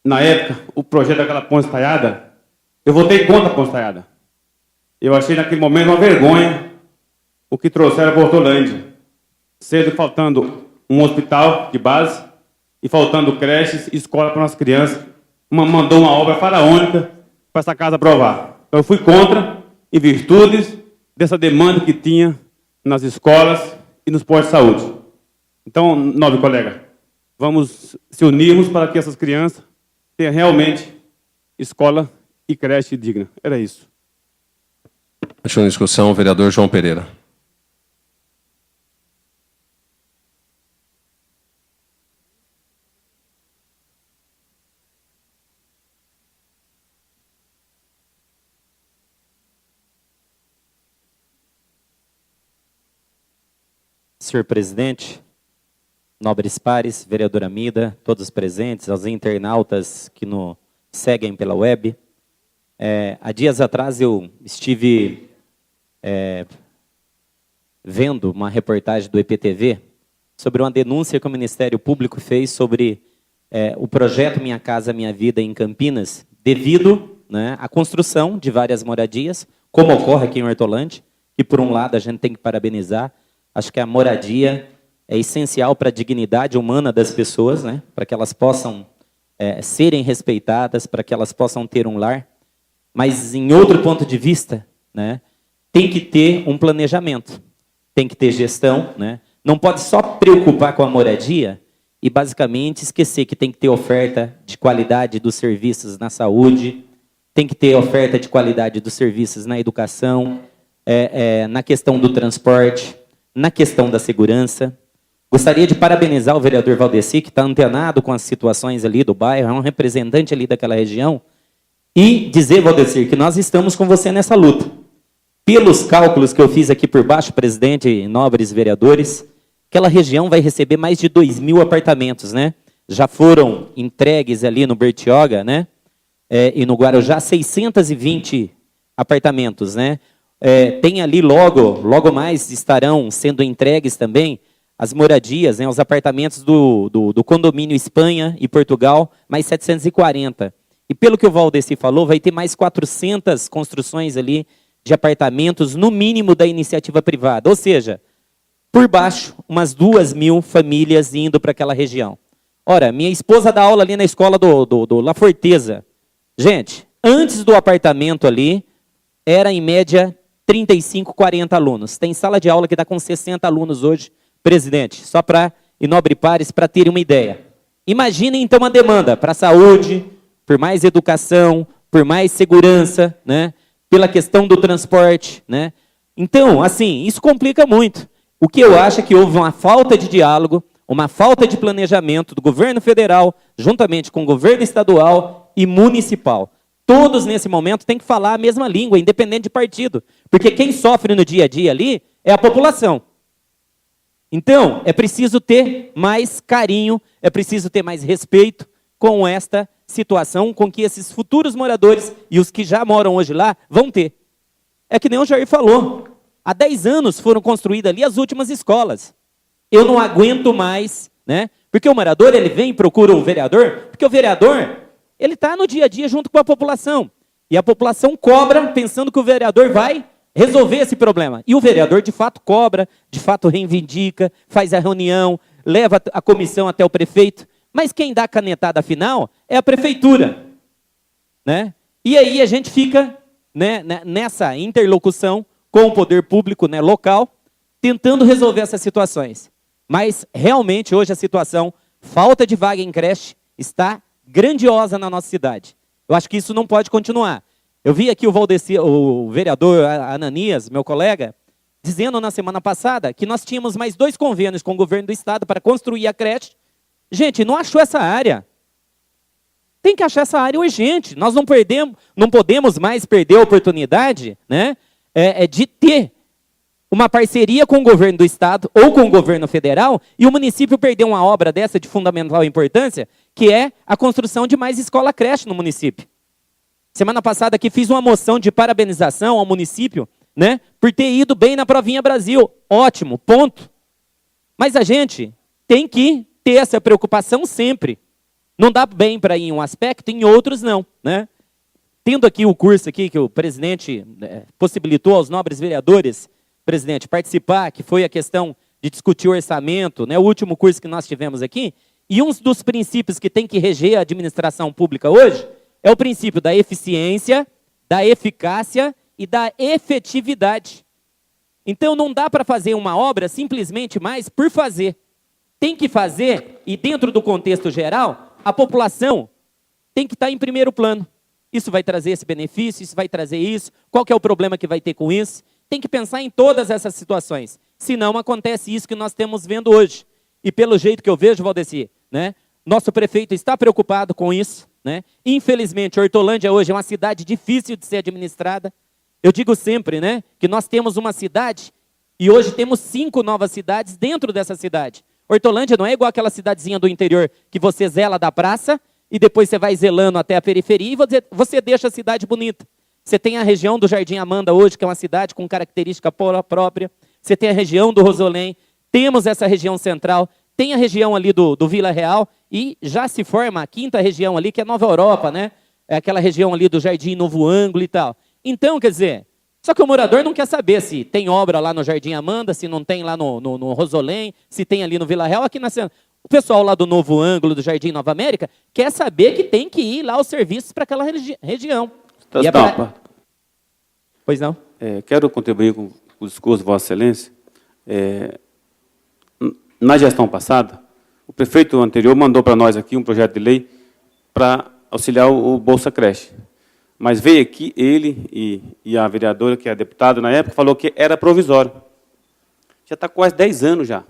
na época, o projeto daquela ponte estaiada. Eu votei contra a ponte estaiada. Eu achei naquele momento uma vergonha o que trouxeram para Hortolândia. Sendo faltando um hospital de base e faltando creches e escola para nossas crianças. Mandou uma obra faraônica para essa casa aprovar. Então eu fui contra, em virtudes dessa demanda que tinha nas escolas e nos postos de saúde. Então, nobre colega, vamos se unirmos para que essas crianças tenham realmente escola e creche digna. Era isso. Continua a discussão, o vereador João Pereira. Senhor presidente, nobres pares, vereadora Mida, todos presentes, aos internautas que nos seguem pela web. Há dias atrás eu estive vendo uma reportagem do EPTV sobre uma denúncia que o Ministério Público fez sobre o projeto Minha Casa Minha Vida em Campinas, devido, né, à construção de várias moradias, como ocorre aqui em Hortolândia, que por um lado a gente tem que parabenizar. Acho que a moradia é essencial para a dignidade humana das pessoas, né? Para que elas possam serem respeitadas, para que elas possam ter um lar. Mas, em outro ponto de vista, né, tem que ter um planejamento, tem que ter gestão. Né? Não pode só preocupar com a moradia e, basicamente, esquecer que tem que ter oferta de qualidade dos serviços na saúde, tem que ter oferta de qualidade dos serviços na educação, na questão do transporte, na questão da segurança. Gostaria de parabenizar o vereador Valdeci, que está antenado com as situações ali do bairro, é um representante ali daquela região, e dizer, Valdeci, que nós estamos com você nessa luta. Pelos cálculos que eu fiz aqui por baixo, presidente e nobres vereadores, aquela região vai receber mais de 2.000 apartamentos, né? Já foram entregues ali no Bertioga, né? E no Guarujá, 620 apartamentos, né? Tem ali logo mais estarão sendo entregues também as moradias, né, os apartamentos do condomínio Espanha e Portugal, mais 740. E pelo que o Valdeci falou, vai ter mais 400 construções ali de apartamentos, no mínimo da iniciativa privada. Ou seja, por baixo, umas 2.000 famílias indo para aquela região. Ora, minha esposa dá aula ali na escola do La Forteza. Gente, antes do apartamento ali, era em média 35, 40 alunos. Tem sala de aula que está com 60 alunos hoje, presidente, só para e nobre pares, para terem uma ideia. Imaginem então a demanda para a saúde, por mais educação, por mais segurança, né? Pela questão do transporte, né? Então, assim, isso complica muito. O que eu acho é que houve uma falta de diálogo, uma falta de planejamento do governo federal, juntamente com o governo estadual e municipal. Todos, nesse momento, têm que falar a mesma língua, independente de partido. Porque quem sofre no dia a dia ali é a população. Então, é preciso ter mais carinho, é preciso ter mais respeito com esta situação, com que esses futuros moradores e os que já moram hoje lá vão ter. É que nem o Jair falou. Há 10 anos foram construídas ali as últimas escolas. Eu não aguento mais, né? Porque o morador, ele vem e procura o vereador, porque o vereador, ele está no dia a dia junto com a população. E a população cobra pensando que o vereador vai resolver esse problema. E o vereador, de fato, cobra, de fato, reivindica, faz a reunião, leva a comissão até o prefeito. Mas quem dá a canetada final é a prefeitura, né? E aí a gente fica, né, nessa interlocução com o poder público, né, local, tentando resolver essas situações. Mas, realmente, hoje a situação, falta de vaga em creche, está grandiosa na nossa cidade. Eu acho que isso não pode continuar. Eu vi aqui o vereador Ananias, meu colega, dizendo na semana passada que nós tínhamos mais 2 convênios com o governo do estado para construir a creche. Gente, não achou essa área. Tem que achar essa área urgente. Nós não podemos mais perder a oportunidade, né, de ter uma parceria com o governo do estado ou com o governo federal e o município perder uma obra dessa de fundamental importância, que é a construção de mais escola-creche no município. Semana passada aqui fiz uma moção de parabenização ao município, né, por ter ido bem na Provinha Brasil. Ótimo, ponto. Mas a gente tem que ter essa preocupação sempre. Não dá bem para ir em um aspecto, em outros não, né? Tendo aqui o curso aqui que o presidente possibilitou aos nobres vereadores, presidente, participar, que foi a questão de discutir o orçamento, né, o último curso que nós tivemos aqui, e um dos princípios que tem que reger a administração pública hoje é o princípio da eficiência, da eficácia e da efetividade. Então não dá para fazer uma obra simplesmente mais por fazer. Tem que fazer, e dentro do contexto geral, a população tem que estar em primeiro plano. Isso vai trazer esse benefício, isso vai trazer isso, qual que é o problema que vai ter com isso? Tem que pensar em todas essas situações. Senão acontece isso que nós estamos vendo hoje. E pelo jeito que eu vejo, Valdeci, né, nosso prefeito está preocupado com isso, né? Infelizmente, Hortolândia hoje é uma cidade difícil de ser administrada. Eu digo sempre, né, que nós temos uma cidade e hoje temos 5 novas cidades dentro dessa cidade. Hortolândia não é igual aquela cidadezinha do interior que você zela da praça e depois você vai zelando até a periferia e você deixa a cidade bonita. Você tem a região do Jardim Amanda hoje, que é uma cidade com característica própria. Você tem a região do Rosolém, temos essa região central, tem a região ali do Vila Real e já se forma a 5ª região ali, que é Nova Europa, né? É aquela região ali do Jardim Novo Ângulo e tal. Então, quer dizer, só que o morador não quer saber se tem obra lá no Jardim Amanda, se não tem lá no Rosolém, se tem ali no Vila Real. Aqui o pessoal lá do Novo Ângulo, do Jardim Nova América, quer saber que tem que ir lá os serviços para aquela região. Pois não? Quero contribuir com o discurso de Vossa Excelência. Na gestão passada, o prefeito anterior mandou para nós aqui um projeto de lei para auxiliar o Bolsa Creche. Mas veio aqui ele e a vereadora, que é deputada na época, falou que era provisório. Já está quase 10 anos já.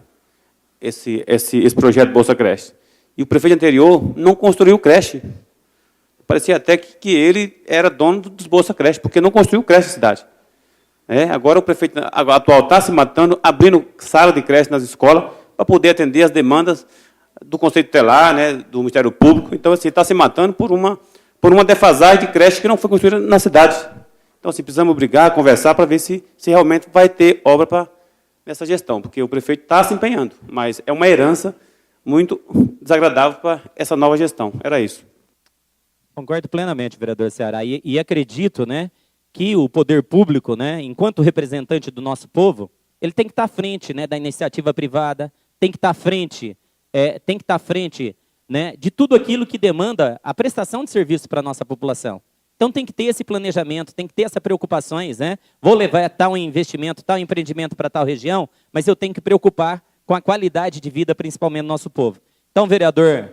esse projeto Bolsa Creche. E o prefeito anterior não construiu creche. Parecia até que ele era dono dos Bolsa Creche, porque não construiu creche na cidade. Agora o prefeito atual está se matando, abrindo sala de creche nas escolas, para poder atender as demandas do Conselho Tutelar, né, do Ministério Público. Então, assim, está se matando por uma defasagem de creche que não foi construída na cidade. Então, assim, precisamos brigar, conversar, para ver se realmente vai ter obra nessa gestão, porque o prefeito está se empenhando, mas é uma herança muito desagradável para essa nova gestão. Era isso. Concordo plenamente, vereador Ceará, e acredito, né, que o poder público, né, enquanto representante do nosso povo, ele tem que estar à frente, né, da iniciativa privada, tem que estar à frente, né, de tudo aquilo que demanda a prestação de serviço para a nossa população. Então tem que ter esse planejamento, tem que ter essas preocupações, né? Vou levar tal investimento, tal empreendimento para tal região, mas eu tenho que preocupar com a qualidade de vida, principalmente do nosso povo. Então, vereador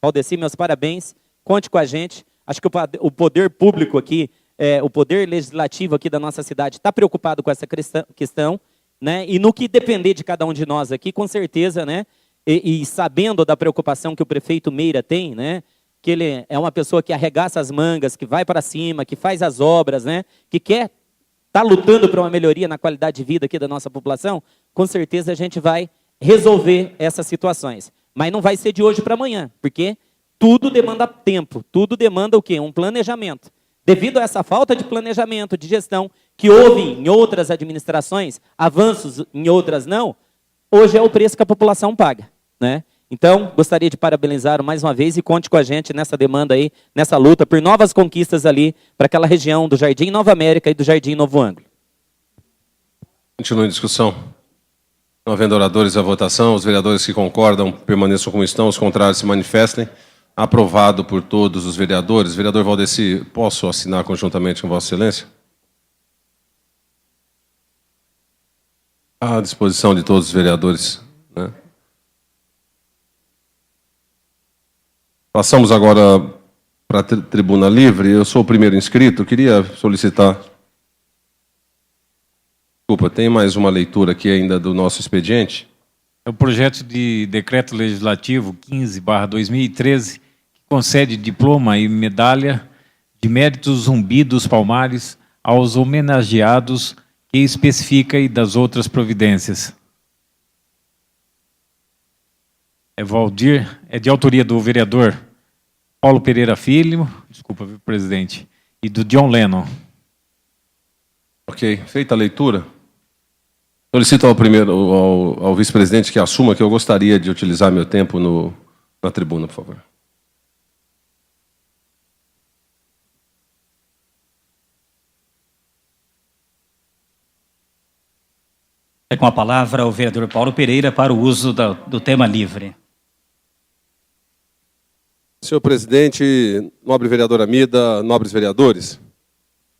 Valdeci, meus parabéns, conte com a gente. Acho que o poder público aqui, o poder legislativo aqui da nossa cidade está preocupado com essa questão, né? E no que depender de cada um de nós aqui, com certeza, né? E sabendo da preocupação que o prefeito Meira tem, né? Que ele é uma pessoa que arregaça as mangas, que vai para cima, que faz as obras, né? Que está lutando por uma melhoria na qualidade de vida aqui da nossa população, com certeza a gente vai resolver essas situações. Mas não vai ser de hoje para amanhã, porque tudo demanda tempo, tudo demanda o quê? Um planejamento. Devido a essa falta de planejamento, de gestão, que houve em outras administrações, avanços em outras não, hoje é o preço que a população paga, né? Então, gostaria de parabenizar mais uma vez e conte com a gente nessa demanda aí, nessa luta por novas conquistas ali para aquela região do Jardim Nova América e do Jardim Novo Ângulo. Continua em discussão. Não havendo oradores à votação, os vereadores que concordam permaneçam como estão, os contrários se manifestem. Aprovado por todos os vereadores. Vereador Valdeci, posso assinar conjuntamente com Vossa Excelência? À disposição de todos os vereadores, né? Passamos agora para a tribuna livre. Eu sou o primeiro inscrito. Queria solicitar... Desculpa, tem mais uma leitura aqui ainda do nosso expediente? É o projeto de decreto legislativo 15/2013, que concede diploma e medalha de méritos Zumbi dos Palmares aos homenageados que especifica e das outras providências. É de autoria do vereador Paulo Pereira Filho, desculpa, presidente, e do John Lennon. Ok, feita a leitura. Solicito ao vice-presidente que assuma que eu gostaria de utilizar meu tempo na tribuna, por favor. É com a palavra o vereador Paulo Pereira para o uso do tema livre. Senhor presidente, nobre vereador Amida, nobres vereadores,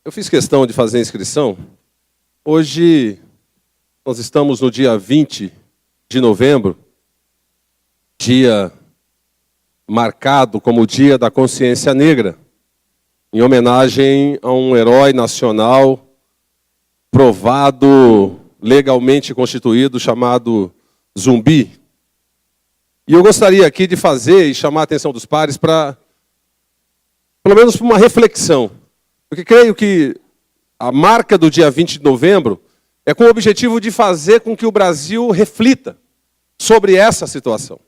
eu fiz questão de fazer a inscrição. Hoje, nós estamos no dia 20 de novembro, dia marcado como o Dia da Consciência Negra, em homenagem a um herói nacional provado, legalmente constituído, chamado Zumbi. E eu gostaria aqui de fazer e chamar a atenção dos pares para, pelo menos, para uma reflexão. Porque creio que a marca do dia 20 de novembro é com o objetivo de fazer com que o Brasil reflita sobre essa situação.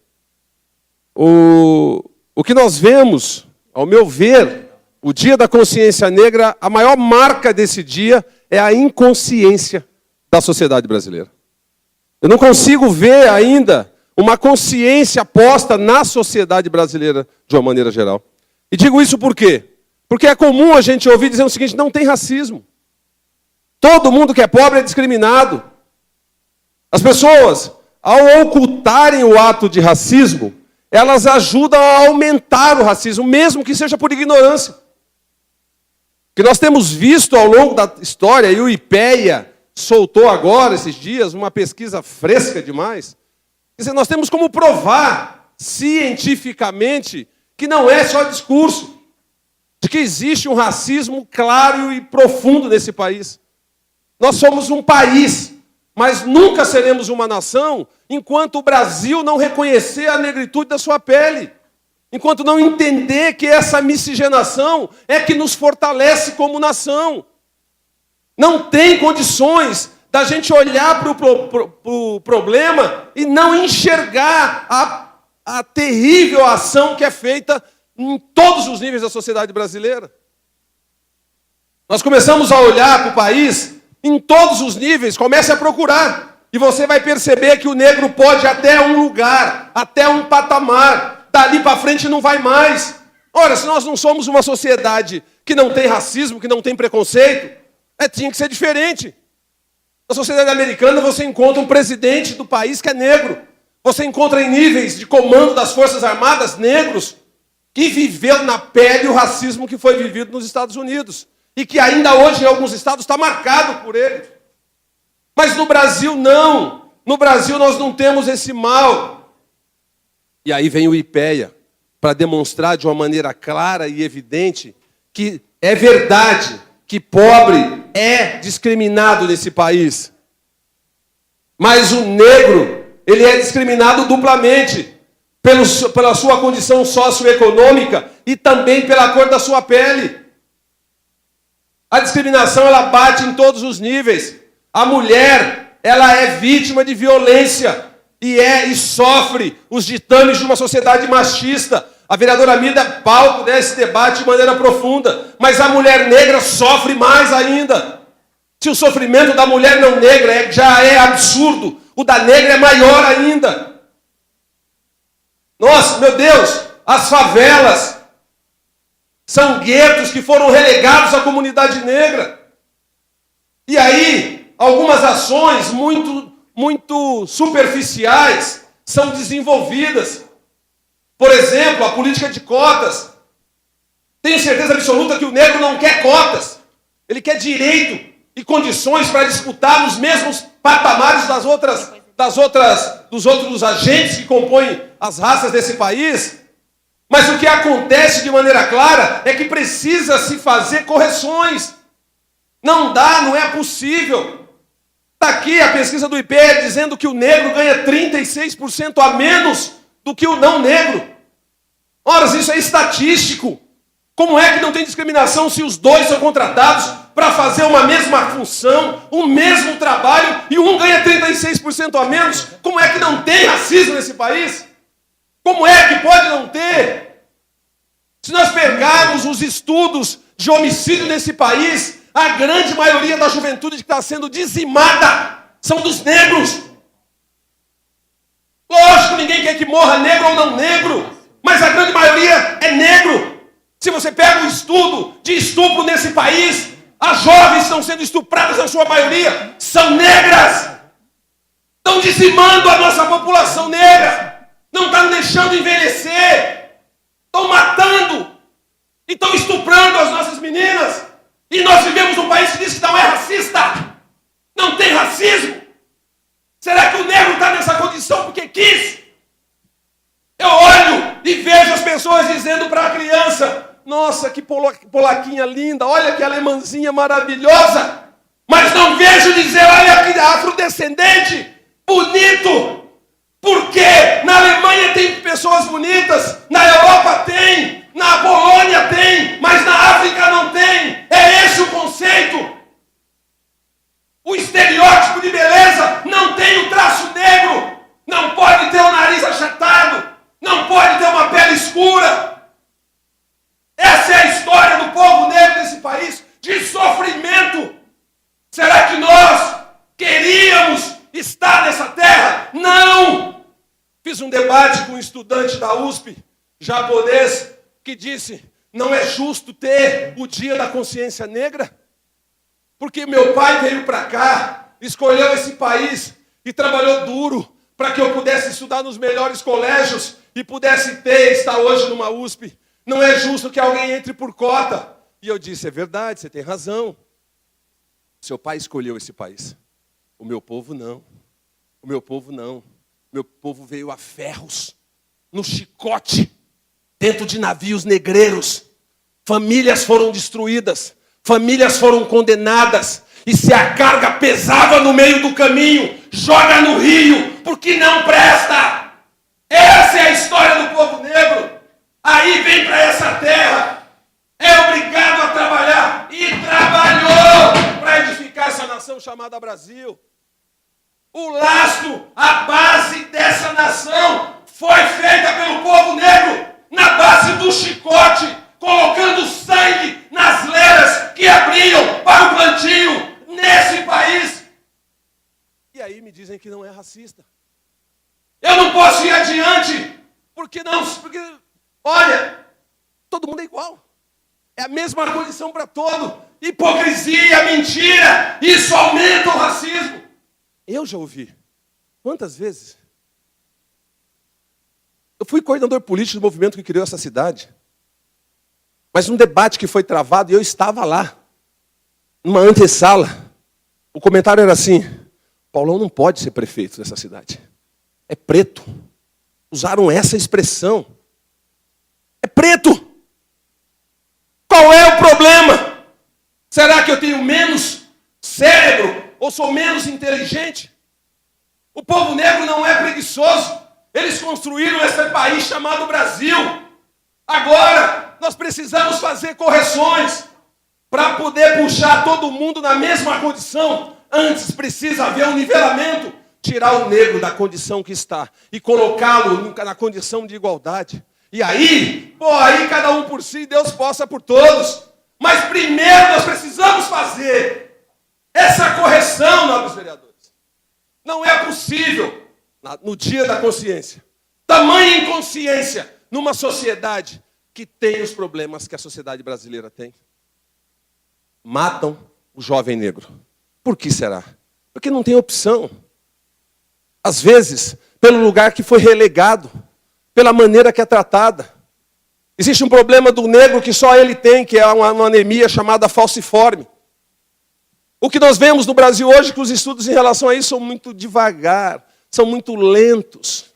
O que nós vemos, ao meu ver, o Dia da Consciência Negra, a maior marca desse dia é a inconsciência da sociedade brasileira. Eu não consigo ver ainda uma consciência posta na sociedade brasileira de uma maneira geral. E digo isso por quê? Porque é comum a gente ouvir dizer o seguinte: não tem racismo. Todo mundo que é pobre é discriminado. As pessoas, ao ocultarem o ato de racismo, elas ajudam a aumentar o racismo, mesmo que seja por ignorância. O que nós temos visto ao longo da história, e o IPEA soltou agora, esses dias, uma pesquisa fresca demais. Quer dizer, nós temos como provar, cientificamente, que não é só discurso, de que existe um racismo claro e profundo nesse país. Nós somos um país Mas nunca seremos uma nação enquanto o Brasil não reconhecer a negritude da sua pele. Enquanto não entender que essa miscigenação é que nos fortalece como nação. Não tem condições da gente olhar para o problema e não enxergar a terrível ação que é feita em todos os níveis da sociedade brasileira. Nós começamos a olhar para o país em todos os níveis, comece a procurar. E você vai perceber que o negro pode até um lugar, até um patamar. Dali para frente não vai mais. Ora, se nós não somos uma sociedade que não tem racismo, que não tem preconceito, tinha que ser diferente. Na sociedade americana você encontra um presidente do país que é negro. Você encontra em níveis de comando das Forças Armadas negros que viveu na pele o racismo que foi vivido nos Estados Unidos. E que ainda hoje em alguns estados está marcado por ele. Mas no Brasil não. No Brasil nós não temos esse mal. E aí vem o IPEA para demonstrar de uma maneira clara e evidente que é verdade que pobre é discriminado nesse país. Mas o negro, ele é discriminado duplamente pela sua condição socioeconômica e também pela cor da sua pele. A discriminação, ela bate em todos os níveis. A mulher, ela é vítima de violência e sofre os ditames de uma sociedade machista. A vereadora Mida é palco desse debate de maneira profunda. Mas a mulher negra sofre mais ainda. Se o sofrimento da mulher não negra já é absurdo, o da negra é maior ainda. Nossa, meu Deus, as favelas são guetos que foram relegados à comunidade negra. E aí, algumas ações muito superficiais são desenvolvidas. Por exemplo, a política de cotas. Tenho certeza absoluta que o negro não quer cotas. Ele quer direito e condições para disputar nos mesmos patamares dos outros agentes que compõem as raças desse país. Mas o que acontece de maneira clara é que precisa se fazer correções. Não dá, não é possível. Está aqui a pesquisa do IPEA dizendo que o negro ganha 36% a menos do que o não negro. Ora, isso é estatístico. Como é que não tem discriminação se os dois são contratados para fazer uma mesma função, o mesmo trabalho, e um ganha 36% a menos? Como é que não tem racismo nesse país? Como é que pode não ter? Se nós pegarmos os estudos de homicídio nesse país, a grande maioria da juventude que está sendo dizimada são dos negros. Lógico, ninguém quer que morra negro ou não negro, mas a grande maioria é negro. Se você pega um estudo de estupro nesse país, as jovens estão sendo estupradas, na sua maioria, são negras. Estão dizimando a nossa população negra. Não estão deixando envelhecer. Estão matando. E estão estuprando as nossas meninas. E nós vivemos num país que diz que não é racista. Não tem racismo. Será que o negro está nessa condição porque quis? Eu olho e vejo as pessoas dizendo para a criança: nossa, que polaquinha linda, olha que alemãzinha maravilhosa. Mas não vejo dizer: olha que afrodescendente, bonito. Porque na Alemanha tem pessoas bonitas, na Europa tem, na Polônia tem, mas na África não tem. É esse o conceito. O estereótipo de beleza não tem o traço negro, não pode ter o nariz achatado, não pode ter uma pele escura. Essa é a história do povo negro desse país, de sofrimento. Será que nós queríamos estar nessa terra? Não! Fiz um debate com um estudante da USP, japonês, que disse: não é justo ter o Dia da Consciência Negra? Porque meu pai veio para cá, escolheu esse país e trabalhou duro para que eu pudesse estudar nos melhores colégios e pudesse estar hoje numa USP. Não é justo que alguém entre por cota. E eu disse: é verdade, você tem razão. Seu pai escolheu esse país. O meu povo não. O meu povo não. O meu povo veio a ferros, no chicote, dentro de navios negreiros. Famílias foram destruídas. famílias foram condenadas, e se a carga pesava no meio do caminho, joga no rio, porque não presta. Essa é a história do povo negro. Aí vem para essa terra, é obrigado a trabalhar, e trabalhou para edificar essa nação chamada Brasil. O lastro, a base dessa nação foi feita pelo povo negro, na base do chicote, colocando sangue nas leiras que abriam para o plantio nesse país. E aí me dizem que não é racista. Eu não posso ir adiante, porque olha, todo mundo é igual. É a mesma condição para todo. Hipocrisia, mentira, isso aumenta o racismo. Eu já ouvi. Quantas vezes? Eu fui coordenador político do movimento que criou essa cidade. Mas num debate que foi travado, e eu estava lá, numa antessala, o comentário era assim: Paulão não pode ser prefeito dessa cidade. É preto. Usaram essa expressão. É preto. Qual é o problema? Será que eu tenho menos cérebro ou sou menos inteligente? O povo negro não é preguiçoso. Eles construíram esse país chamado Brasil. Agora, nós precisamos fazer correções para poder puxar todo mundo na mesma condição. Antes precisa haver um nivelamento. Tirar o negro da condição que está e colocá-lo na condição de igualdade. E aí, aí cada um por si, Deus possa por todos. Mas primeiro nós precisamos fazer essa correção, nobres vereadores. Não é possível, no dia da consciência, tamanha inconsciência numa sociedade que tem os problemas que a sociedade brasileira tem. Matam o jovem negro. Por que será? Porque não tem opção. Às vezes, pelo lugar que foi relegado, pela maneira que é tratada. Existe um problema do negro que só ele tem, que é uma anemia chamada falciforme. O que nós vemos no Brasil hoje, que os estudos em relação a isso são muito devagar, são muito lentos.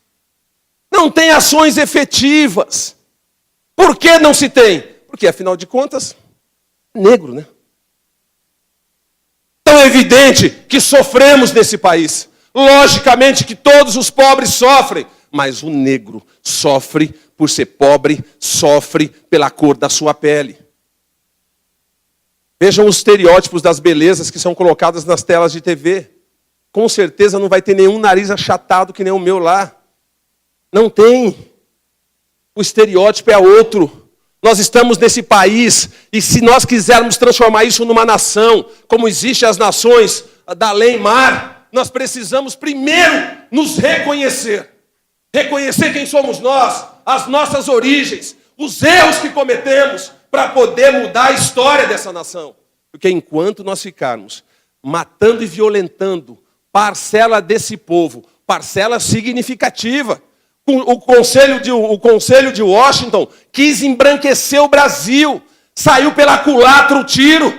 Não tem ações efetivas. Por que não se tem? Porque, afinal de contas, negro, né? Tão evidente que sofremos nesse país. Logicamente que todos os pobres sofrem, mas o negro sofre por ser pobre, sofre pela cor da sua pele. Vejam os estereótipos das belezas que são colocadas nas telas de TV. Com certeza não vai ter nenhum nariz achatado que nem o meu lá. Não tem. O estereótipo é outro. Nós estamos nesse país, e se nós quisermos transformar isso numa nação, como existem as nações da além-mar, nós precisamos primeiro nos reconhecer. Reconhecer quem somos nós, as nossas origens, os erros que cometemos, para poder mudar a história dessa nação. Porque enquanto nós ficarmos matando e violentando parcela desse povo, parcela significativa, o Conselho de Washington quis embranquecer o Brasil, saiu pela culatra o tiro.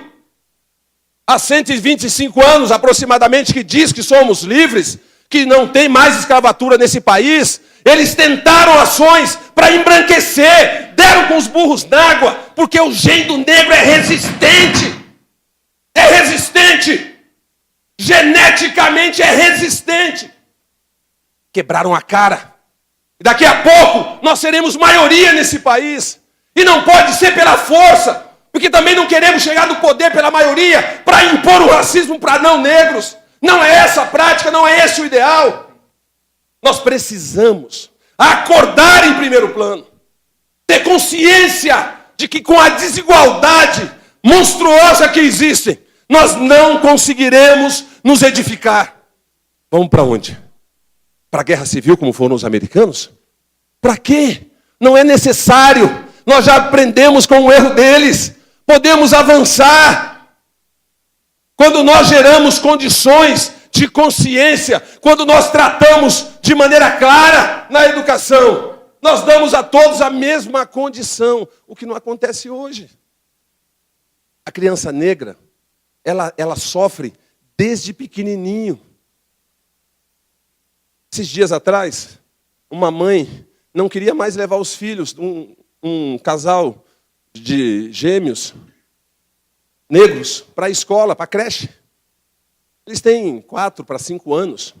Há 125 anos, aproximadamente, que diz que somos livres, que não tem mais escravatura nesse país, eles tentaram ações para embranquecer, deram com os burros na água, porque o gênio negro é resistente. É resistente. Geneticamente é resistente. Quebraram a cara. E daqui a pouco nós seremos maioria nesse país. E não pode ser pela força, porque também não queremos chegar no poder pela maioria para impor o racismo para não negros. Não é essa a prática, não é esse o ideal. Nós precisamos acordar em primeiro plano. Ter consciência de que com a desigualdade monstruosa que existe, nós não conseguiremos nos edificar. Vamos para onde? Para a guerra civil, como foram os americanos? Para quê? Não é necessário. Nós já aprendemos com o erro deles. Podemos avançar. Quando nós geramos condições de consciência, quando nós tratamos de maneira clara na educação, nós damos a todos a mesma condição, o que não acontece hoje. A criança negra, ela sofre desde pequenininho. Esses dias atrás, uma mãe não queria mais levar os filhos, um casal de gêmeos, negros para a escola, para a creche. Eles têm 4 para 5 anos.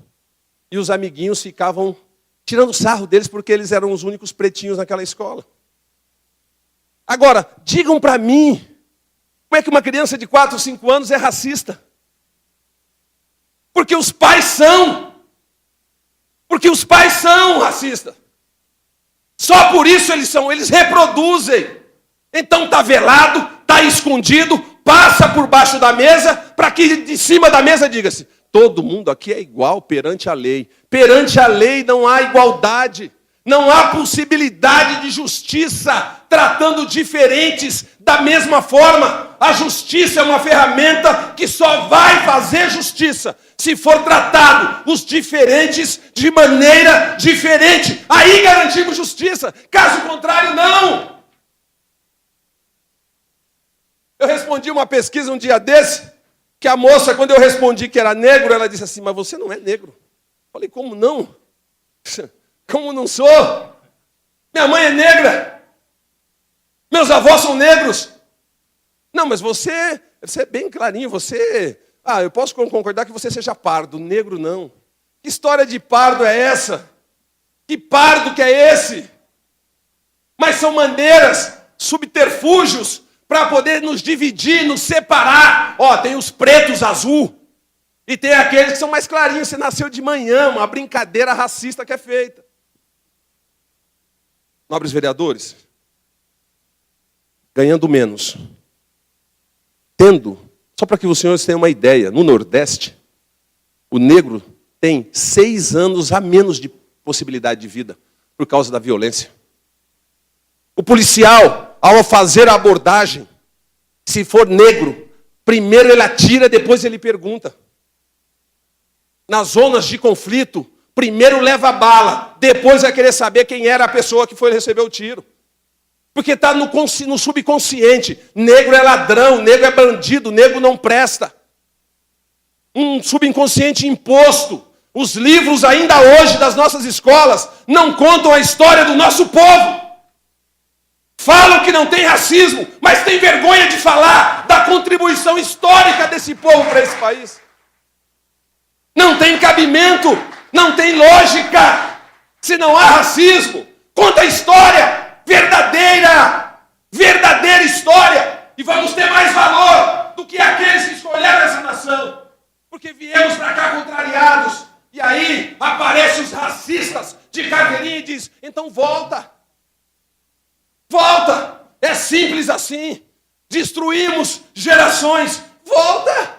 E os amiguinhos ficavam tirando sarro deles porque eles eram os únicos pretinhos naquela escola. Agora, digam para mim, como é que uma criança de 4 ou 5 anos é racista? Porque os pais são. Porque os pais são racistas. Só por isso eles reproduzem. Então está velado, está escondido, passa por baixo da mesa, para que de cima da mesa diga-se, todo mundo aqui é igual perante a lei. Perante a lei não há igualdade. Não há possibilidade de justiça tratando diferentes da mesma forma. A justiça é uma ferramenta que só vai fazer justiça se for tratado os diferentes de maneira diferente. Aí garantimos justiça. Caso contrário, não. Eu respondi uma pesquisa um dia desse, que a moça, quando eu respondi que era negro, ela disse assim, mas você não é negro. Falei, como não? Como não sou? Minha mãe é negra. Meus avós são negros. Não, mas você é bem clarinho, você... eu posso concordar que você seja pardo, negro não. Que história de pardo é essa? Que pardo que é esse? Mas são maneiras, subterfúgios, para poder nos dividir, nos separar. Tem os pretos azul, e tem aqueles que são mais clarinhos, você nasceu de manhã, uma brincadeira racista que é feita. Nobres vereadores, ganhando menos, só para que os senhores tenham uma ideia, no Nordeste, o negro tem 6 anos a menos de possibilidade de vida por causa da violência. O policial, ao fazer a abordagem, se for negro, primeiro ele atira, depois ele pergunta. Nas zonas de conflito, primeiro leva a bala, depois vai querer saber quem era a pessoa que foi receber o tiro. Porque está no subconsciente. Negro é ladrão, negro é bandido, negro não presta. Um subconsciente imposto. Os livros ainda hoje das nossas escolas não contam a história do nosso povo. Falam que não tem racismo, mas tem vergonha de falar da contribuição histórica desse povo para esse país. Não tem cabimento, não tem lógica. Se não há racismo, conta a história verdadeira história. E vamos ter mais valor do que aqueles que escolheram essa nação. Porque viemos para cá contrariados. E aí aparecem os racistas de carteirinha e diz, então volta. Volta. É simples assim. Destruímos gerações. Volta.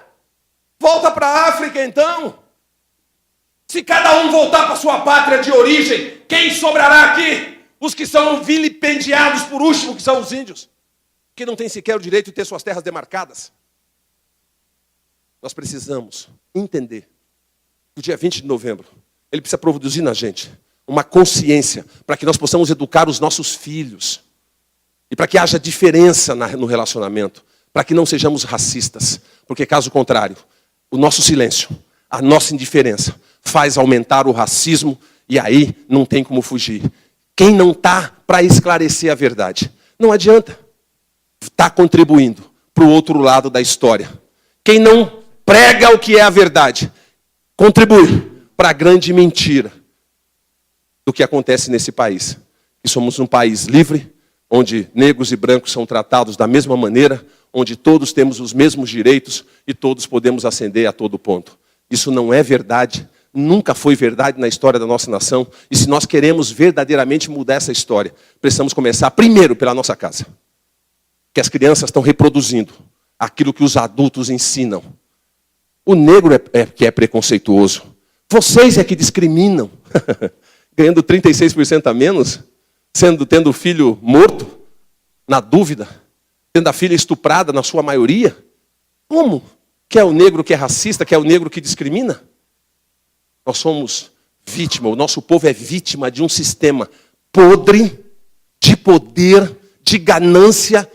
Volta para a África então. Se cada um voltar para sua pátria de origem, quem sobrará aqui? Os que são vilipendiados por último, que são os índios, que não têm sequer o direito de ter suas terras demarcadas. Nós precisamos entender que o dia 20 de novembro, ele precisa produzir na gente uma consciência para que nós possamos educar os nossos filhos e para que haja diferença no relacionamento, para que não sejamos racistas, porque caso contrário, o nosso silêncio, a nossa indiferença faz aumentar o racismo e aí não tem como fugir. Quem não está para esclarecer a verdade, não adianta. Está contribuindo para o outro lado da história. Quem não prega o que é a verdade, contribui para a grande mentira do que acontece nesse país. E somos um país livre, onde negros e brancos são tratados da mesma maneira, onde todos temos os mesmos direitos e todos podemos ascender a todo ponto. Isso não é verdade. Nunca foi verdade na história da nossa nação. E se nós queremos verdadeiramente mudar essa história, precisamos começar primeiro pela nossa casa. Que as crianças estão reproduzindo aquilo que os adultos ensinam. O negro que é preconceituoso. Vocês é que discriminam. Ganhando 36% a menos, tendo o filho morto, na dúvida, tendo a filha estuprada na sua maioria. Como? Que é o negro que é racista, que é o negro que discrimina? Nós somos vítima, o nosso povo é vítima de um sistema podre, de poder, de ganância,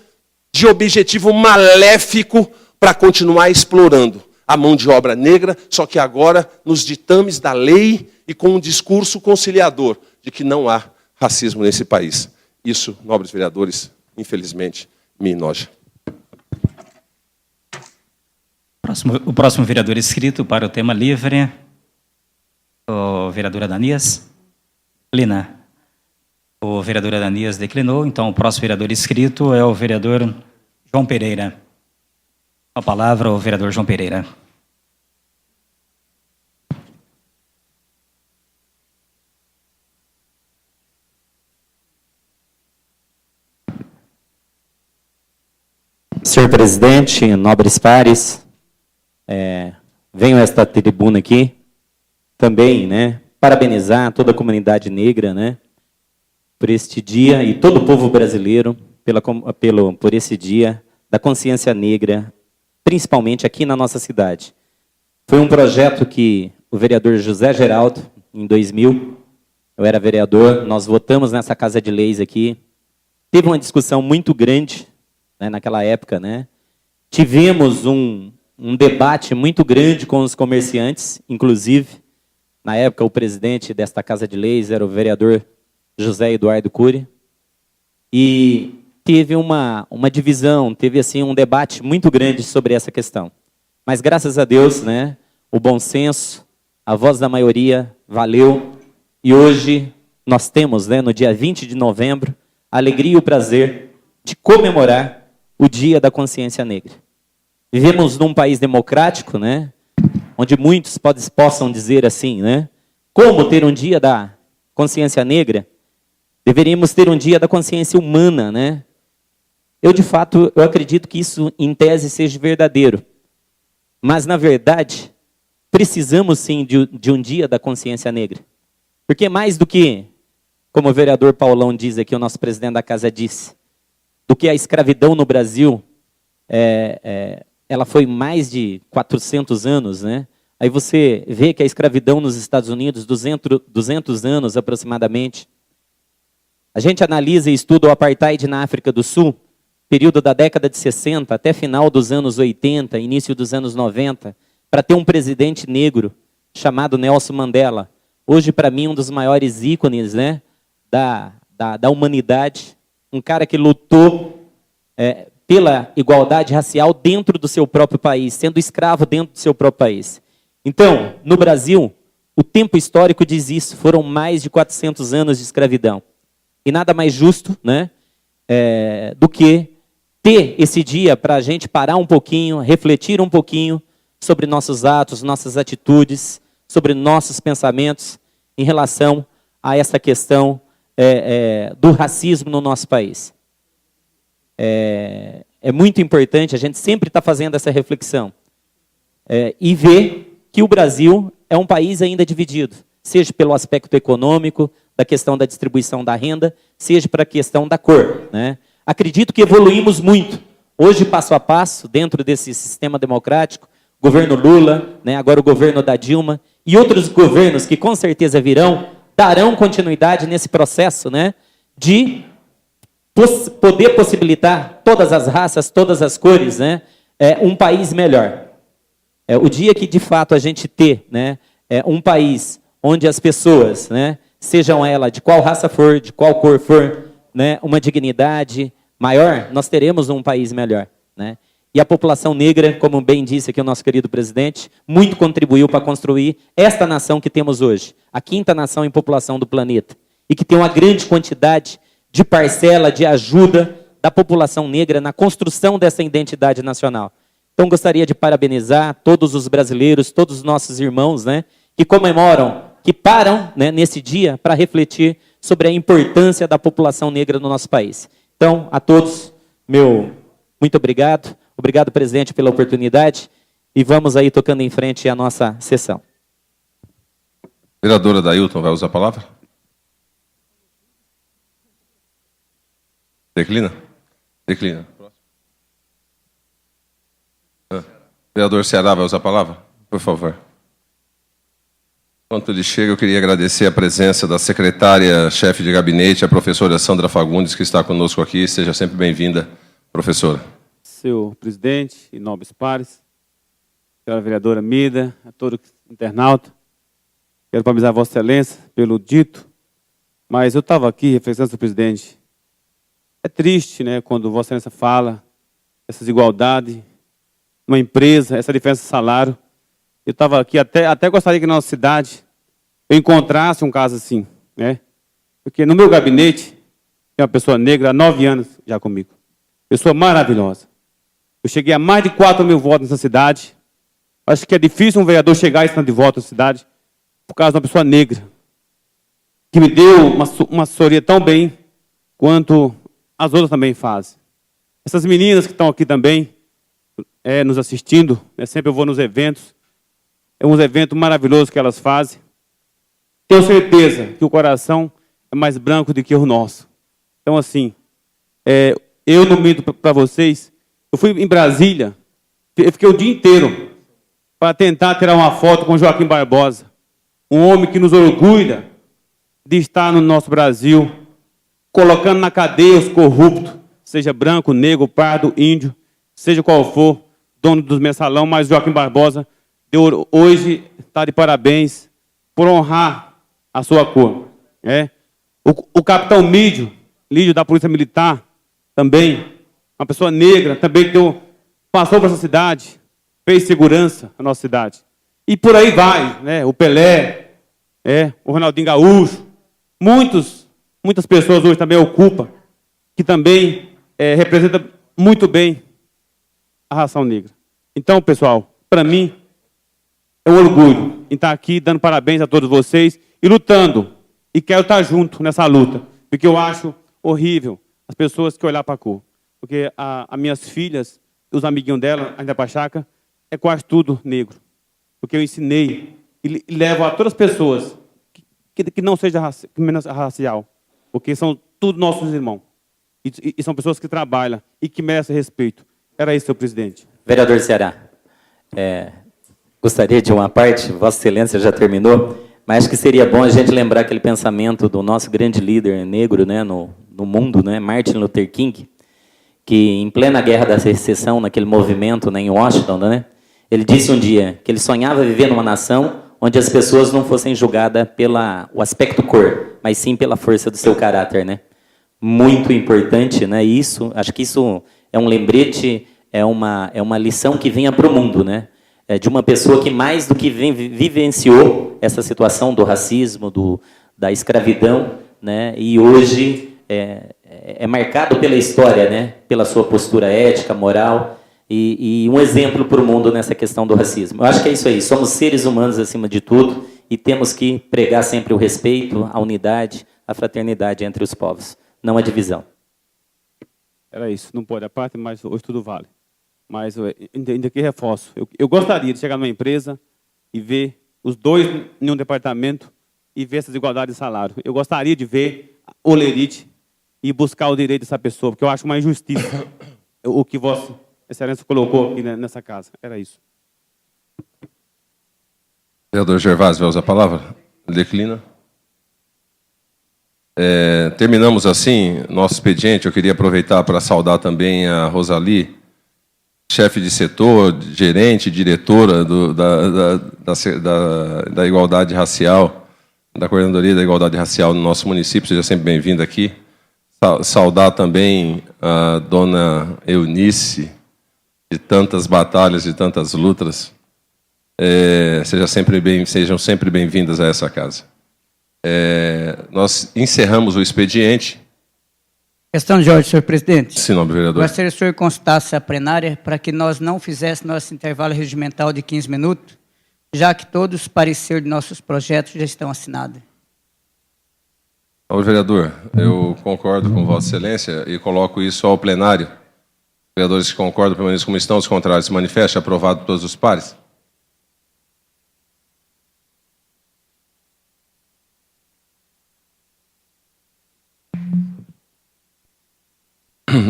de objetivo maléfico para continuar explorando a mão de obra negra, só que agora nos ditames da lei e com um discurso conciliador de que não há racismo nesse país. Isso, nobres vereadores, infelizmente, me enoja. O próximo vereador inscrito para o tema livre, o vereador Ananias. Lina. O vereador Ananias declinou, então o próximo vereador inscrito é o vereador João Pereira. A palavra, o vereador João Pereira. Senhor presidente, nobres pares, venho a esta tribuna aqui também, né, parabenizar toda a comunidade negra, né, por este dia e todo o povo brasileiro por esse dia da consciência negra, principalmente aqui na nossa cidade. Foi um projeto que o vereador José Geraldo, em 2000, eu era vereador, nós votamos nessa Casa de Leis aqui, teve uma discussão muito grande, né, naquela época, né? Tivemos um debate muito grande com os comerciantes, inclusive, na época o presidente desta Casa de Leis era o vereador José Eduardo Cury, e teve uma divisão, teve assim um debate muito grande sobre essa questão. Mas graças a Deus, né, o bom senso, a voz da maioria valeu, e hoje nós temos, né, no dia 20 de novembro, a alegria e o prazer de comemorar o Dia da Consciência Negra. Vivemos num país democrático, né, onde muitos possam dizer assim, né, como ter um Dia da Consciência Negra? Deveríamos ter um Dia da Consciência Humana, né? De fato, eu acredito que isso, em tese, seja verdadeiro. Mas, na verdade, precisamos, sim, de um Dia da Consciência Negra. Porque mais do que, como o vereador Paulão diz aqui, o nosso presidente da casa disse, do que a escravidão no Brasil, ela foi mais de 400 anos, né? Aí você vê que a escravidão nos Estados Unidos, 200 anos aproximadamente. A gente analisa e estuda o apartheid na África do Sul, período da década de 60 até final dos anos 80, início dos anos 90, para ter um presidente negro chamado Nelson Mandela. Hoje, para mim, um dos maiores ícones, né, da humanidade. Um cara que lutou pela igualdade racial dentro do seu próprio país, sendo escravo dentro do seu próprio país. Então, no Brasil, o tempo histórico diz isso, foram mais de 400 anos de escravidão. E nada mais justo, né, do que ter esse dia para a gente parar um pouquinho, refletir um pouquinho sobre nossos atos, nossas atitudes, sobre nossos pensamentos em relação a essa questão do racismo no nosso país. É muito importante, a gente sempre está fazendo essa reflexão e ver que o Brasil é um país ainda dividido, seja pelo aspecto econômico, da questão da distribuição da renda, seja para a questão da cor, né? Acredito que evoluímos muito. Hoje, passo a passo, dentro desse sistema democrático, governo Lula, né, agora o governo da Dilma, e outros governos que com certeza virão, darão continuidade nesse processo, né, de poder possibilitar todas as raças, todas as cores, né, um país melhor. O dia que, de fato, a gente ter, né, um país onde as pessoas, né, sejam elas de qual raça for, de qual cor for, né, uma dignidade maior, nós teremos um país melhor, né? E a população negra, como bem disse aqui o nosso querido presidente, muito contribuiu para construir esta nação que temos hoje, a quinta nação em população do planeta, e que tem uma grande quantidade de parcela, de ajuda da população negra na construção dessa identidade nacional. Então, gostaria de parabenizar todos os brasileiros, todos os nossos irmãos, né, que comemoram, que param, né, nesse dia para refletir sobre a importância da população negra no nosso país. Então, a todos, muito obrigado. Obrigado, presidente, pela oportunidade. E vamos aí tocando em frente a nossa sessão. Vereadora Dailton, vai usar a palavra? Declina? Declina. Vereador Ceará, vai usar a palavra? Por favor. Enquanto ele chega, eu queria agradecer a presença da secretária-chefe de gabinete, a professora Sandra Fagundes, que está conosco aqui. Seja sempre bem-vinda, professora. Senhor presidente e nobres pares, senhora vereadora Mida, a todo internauta, quero parabenizar Vossa Excelência pelo dito, mas eu estava aqui refletindo, senhor presidente, é triste, né, quando Vossa Excelência fala dessa desigualdade numa empresa, essa diferença de salário. Eu estava aqui, até gostaria que na nossa cidade eu encontrasse um caso assim, né? Porque no meu gabinete tem uma pessoa negra há 9 anos já comigo. Pessoa maravilhosa. Eu cheguei a mais de 4 mil votos nessa cidade. Acho que é difícil um vereador chegar a esse tanto de votos na cidade por causa de uma pessoa negra, que me deu uma assessoria tão bem quanto as outras também fazem. Essas meninas que estão aqui também, nos assistindo, sempre eu vou nos eventos, é um evento maravilhoso que elas fazem. Tenho certeza que o coração é mais branco do que o nosso. Então, assim, eu não minto para vocês, eu fui em Brasília, eu fiquei o dia inteiro para tentar tirar uma foto com Joaquim Barbosa, um homem que nos orgulha de estar no nosso Brasil, colocando na cadeia os corruptos, seja branco, negro, pardo, índio, seja qual for, dono dos mensalão, mas Joaquim Barbosa hoje está de parabéns por honrar a sua cor. O capitão Lídio da Polícia Militar, também, uma pessoa negra, também passou por essa cidade, fez segurança na nossa cidade. E por aí vai, né? O Pelé, o Ronaldinho Gaúcho, muitas pessoas hoje também ocupam, que também representam muito bem a raça negra. Então, pessoal, para mim, é um orgulho em estar aqui dando parabéns a todos vocês e lutando. E quero estar junto nessa luta, porque eu acho horrível as pessoas que olham para a cor. Porque as minhas filhas, os amiguinhos dela, ainda para a chácara, é quase tudo negro. Porque eu ensinei e levo a todas as pessoas que não seja menos racial, porque são todos nossos irmãos. E são pessoas que trabalham e que merecem respeito. Era isso, senhor presidente. Vereador Ceará, gostaria de uma parte, Vossa Excelência já terminou, mas acho que seria bom a gente lembrar aquele pensamento do nosso grande líder negro, né, no mundo, né, Martin Luther King, que em plena guerra da secessão, naquele movimento, né, em Washington, né, ele disse um dia que ele sonhava viver numa nação onde as pessoas não fossem julgadas pelo aspecto cor, mas sim pela força do seu caráter, né? Muito importante, né? Isso, acho que isso é um lembrete, é uma lição que venha para o mundo, né? De uma pessoa que mais do que vivenciou essa situação do racismo, da escravidão, né? E hoje é marcado pela história, né? Pela sua postura ética, moral, e um exemplo para o mundo nessa questão do racismo. Eu acho que é isso aí, somos seres humanos acima de tudo e temos que pregar sempre o respeito, a unidade, a fraternidade entre os povos, não a divisão. Era isso, não pode a parte, mas hoje tudo vale. Mas ainda que reforço, eu gostaria de chegar numa empresa e ver os dois em um departamento e ver essa desigualdade de salário. Eu gostaria de ver o Lerite e buscar o direito dessa pessoa, porque eu acho uma injustiça o que Vossa Excelência colocou aqui nessa casa. Era isso. Vereador Gervásio, vai usar a palavra? Declina. Terminamos assim nosso expediente. Eu queria aproveitar para saudar também a Rosali, chefe de setor, gerente, diretora da igualdade racial, da Coordenadoria da Igualdade Racial no nosso município. Seja sempre bem-vinda aqui. Saudar também a dona Eunice, de tantas batalhas, de tantas lutas. Sejam sempre bem-vindas a essa casa. Nós encerramos o expediente. Questão de ordem, senhor presidente. Sim, nobre vereador. Gostaria que o senhor constasse a plenária para que nós não fizéssemos nosso intervalo regimental de 15 minutos, já que todos os pareceres de nossos projetos já estão assinados. Nobre vereador, eu concordo com Vossa Excelência e coloco isso ao plenário. Vereadores que concordam permaneçam como estão, os contrários se manifestem. Aprovado por todos os pares.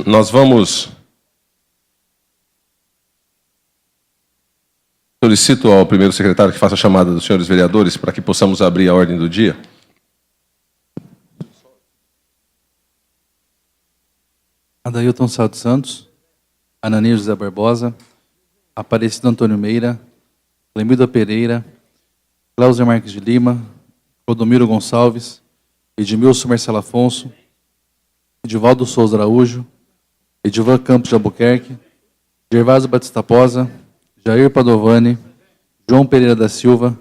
Nós vamos... Solicito ao primeiro secretário que faça a chamada dos senhores vereadores para que possamos abrir a ordem do dia. Adailton Sá dos Santos, Ananias José Barbosa, Aparecido Antônio Meira, Clemilda Pereira, Cláudia Marques de Lima, Clodomiro Gonçalves, Edmilson Marcelo Afonso, Edivaldo Souza Araújo, Edivan Campos de Albuquerque, Gervásio Batista Posa, Jair Padovani, João Pereira da Silva,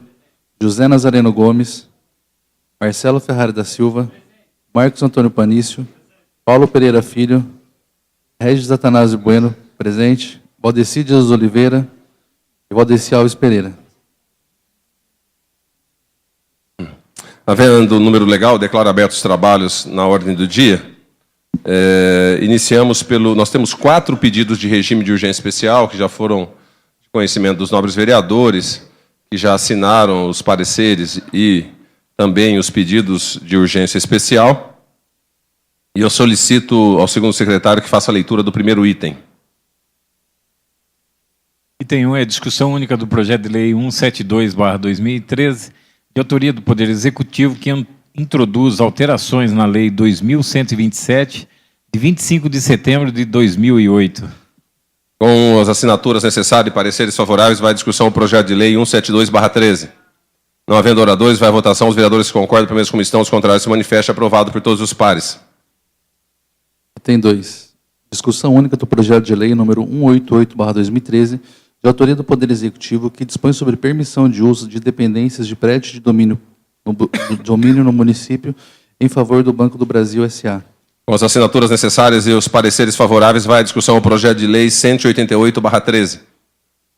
José Nazareno Gomes, Marcelo Ferrari da Silva, Marcos Antônio Panício, Paulo Pereira Filho, Regis Atanásio Bueno, presente, Valdeci de Jesus Oliveira e Valdeci Alves Pereira. Havendo o número legal, declaro abertos os trabalhos na ordem do dia. Iniciamos pelo... Nós temos 4 pedidos de regime de urgência especial, que já foram de conhecimento dos nobres vereadores, que já assinaram os pareceres e também os pedidos de urgência especial. E eu solicito ao segundo secretário que faça a leitura do primeiro item. Item 1 é a discussão única do projeto de lei 172/2013, de autoria do Poder Executivo, que introduz alterações na Lei 2.127, de 25 de setembro de 2008. Com as assinaturas necessárias e pareceres favoráveis, vai à discussão o projeto de lei 172/13. Não havendo oradores, vai à votação. Os vereadores que concordam, permaneçam como estão. Os contrários, se manifestam. Aprovado por todos os pares. Item 2. Discussão única do projeto de lei número 188/2013, de autoria do Poder Executivo, que dispõe sobre permissão de uso de dependências de prédio de domínio no município em favor do Banco do Brasil S.A. Com as assinaturas necessárias e os pareceres favoráveis, vai à discussão o projeto de lei 188/13.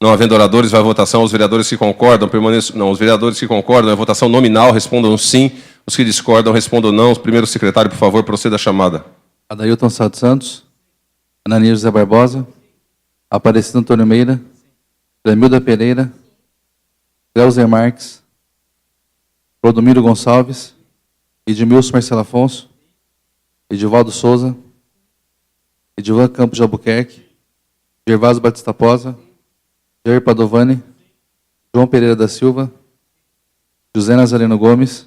Não havendo oradores, vai à votação. Os vereadores que concordam, permaneçam... Não, os vereadores que concordam, é votação nominal, respondam sim. Os que discordam, respondam não. O primeiro secretário, por favor, proceda a chamada. Adailton Santos Santos, Ananias José Barbosa, Aparecido Antônio Meira, Clemilda Pereira, Cleuser Marques, Clodomiro Gonçalves, Edmilson Marcelo Afonso, Edivaldo Souza, Edivan Campos de Albuquerque, Gervásio Batista Posa, Jair Padovani, João Pereira da Silva, José Nazareno Gomes,